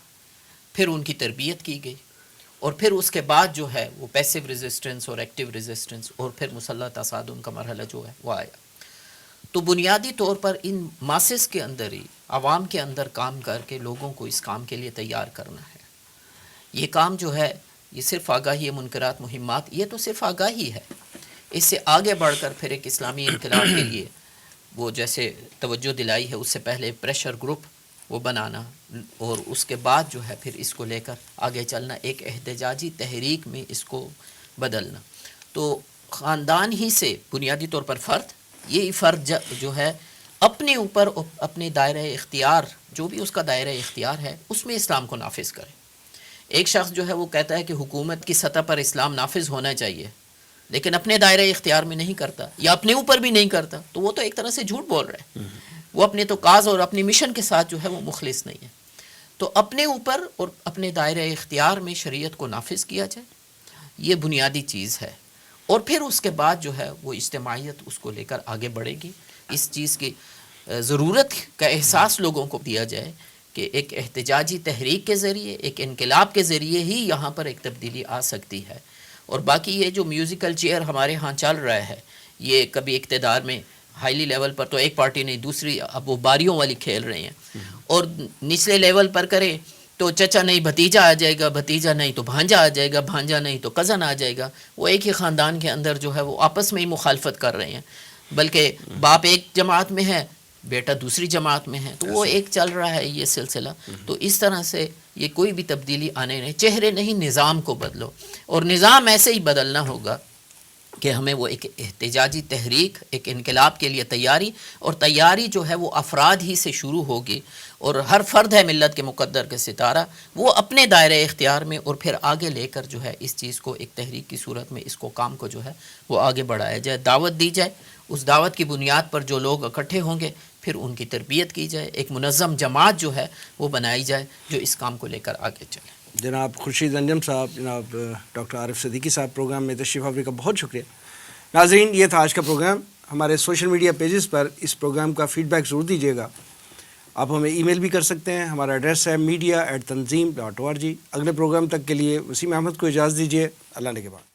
پھر ان کی تربیت کی گئی, اور پھر اس کے بعد جو ہے وہ پیسیو ریزسٹنس اور ایکٹیو ریزسٹنس, اور پھر مسلح تصادم کا مرحلہ جو ہے وہ آیا. تو بنیادی طور پر ان ماسز کے اندر ہی, عوام کے اندر کام کر کے لوگوں کو اس کام کے لیے تیار کرنا ہے. یہ کام جو ہے یہ صرف آگاہی منکرات مہمات, یہ تو صرف آگاہی ہے. اس سے آگے بڑھ کر پھر ایک اسلامی انقلاب کے لیے وہ جیسے توجہ دلائی ہے, اس سے پہلے پریشر گروپ وہ بنانا, اور اس کے بعد جو ہے پھر اس کو لے کر آگے چلنا, ایک احتجاجی تحریک میں اس کو بدلنا. تو خاندان ہی سے بنیادی طور پر فرد, یہی فرد جو ہے اپنے اوپر اپنے دائرہ اختیار, جو بھی اس کا دائرہ اختیار ہے, اس میں اسلام کو نافذ کرے. ایک شخص جو ہے وہ کہتا ہے کہ حکومت کی سطح پر اسلام نافذ ہونا چاہیے, لیکن اپنے دائرہ اختیار میں نہیں کرتا یا اپنے اوپر بھی نہیں کرتا, تو وہ تو ایک طرح سے جھوٹ بول رہا ہے. وہ اپنے تو کاز اور اپنی مشن کے ساتھ جو ہے وہ مخلص نہیں ہے. تو اپنے اوپر اور اپنے دائرہ اختیار میں شریعت کو نافذ کیا جائے, یہ بنیادی چیز ہے. اور پھر اس کے بعد جو ہے وہ اجتماعیت اس کو لے کر آگے بڑھے گی. اس چیز کی ضرورت کا احساس لوگوں کو دیا جائے کہ ایک احتجاجی تحریک کے ذریعے, ایک انقلاب کے ذریعے ہی یہاں پر ایک تبدیلی آ سکتی ہے. اور باقی یہ جو میوزیکل چیئر ہمارے ہاں چل رہا ہے, یہ کبھی اقتدار میں ہائیلی لیول پر تو ایک پارٹی نہیں, دوسری اب وہ باریوں والی کھیل رہے ہیں, اور نچلے لیول پر کرے تو چچا نہیں بھتیجا آ جائے گا, بھتیجا نہیں تو بھانجا آ جائے گا, بھانجا نہیں تو کزن آ جائے گا. وہ ایک ہی خاندان کے اندر جو ہے وہ آپس میں ہی مخالفت کر رہے ہیں, بلکہ باپ ایک جماعت میں ہے, بیٹا دوسری جماعت میں ہے, تو وہ ایک چل رہا ہے یہ سلسلہ. تو اس طرح سے یہ کوئی بھی تبدیلی آنے نہیں, چہرے نہیں نظام کو بدلو, اور نظام ایسے ہی بدلنا ہوگا کہ ہمیں وہ ایک احتجاجی تحریک, ایک انقلاب کے لیے تیاری, اور تیاری جو ہے وہ افراد ہی سے شروع ہوگی, اور ہر فرد ہے ملت کے مقدر کے ستارہ, وہ اپنے دائرۂ اختیار میں, اور پھر آگے لے کر جو ہے اس چیز کو ایک تحریک کی صورت میں اس کو کام کو جو ہے وہ آگے بڑھایا جائے, دعوت دی جائے. اس دعوت کی بنیاد پر جو لوگ اکٹھے ہوں گے پھر ان کی تربیت کی جائے, ایک منظم جماعت جو ہے وہ بنائی جائے جو اس کام کو لے کر آگے چلے. جناب خورشید انجم صاحب, جناب ڈاکٹر عارف صدیقی صاحب, پروگرام میں تشریف آوری کا بہت شکریہ. ناظرین, یہ تھا آج کا پروگرام. ہمارے سوشل میڈیا پیجز پر اس پروگرام کا فیڈ بیک ضرور دیجیے گا. آپ ہمیں ای میل بھی کر سکتے ہیں, ہمارا ایڈریس ہے media@tanzeem.org. اگلے پروگرام تک کے لیے وسیم احمد کو اجازت دیجیے. اللہ نے کے بعد.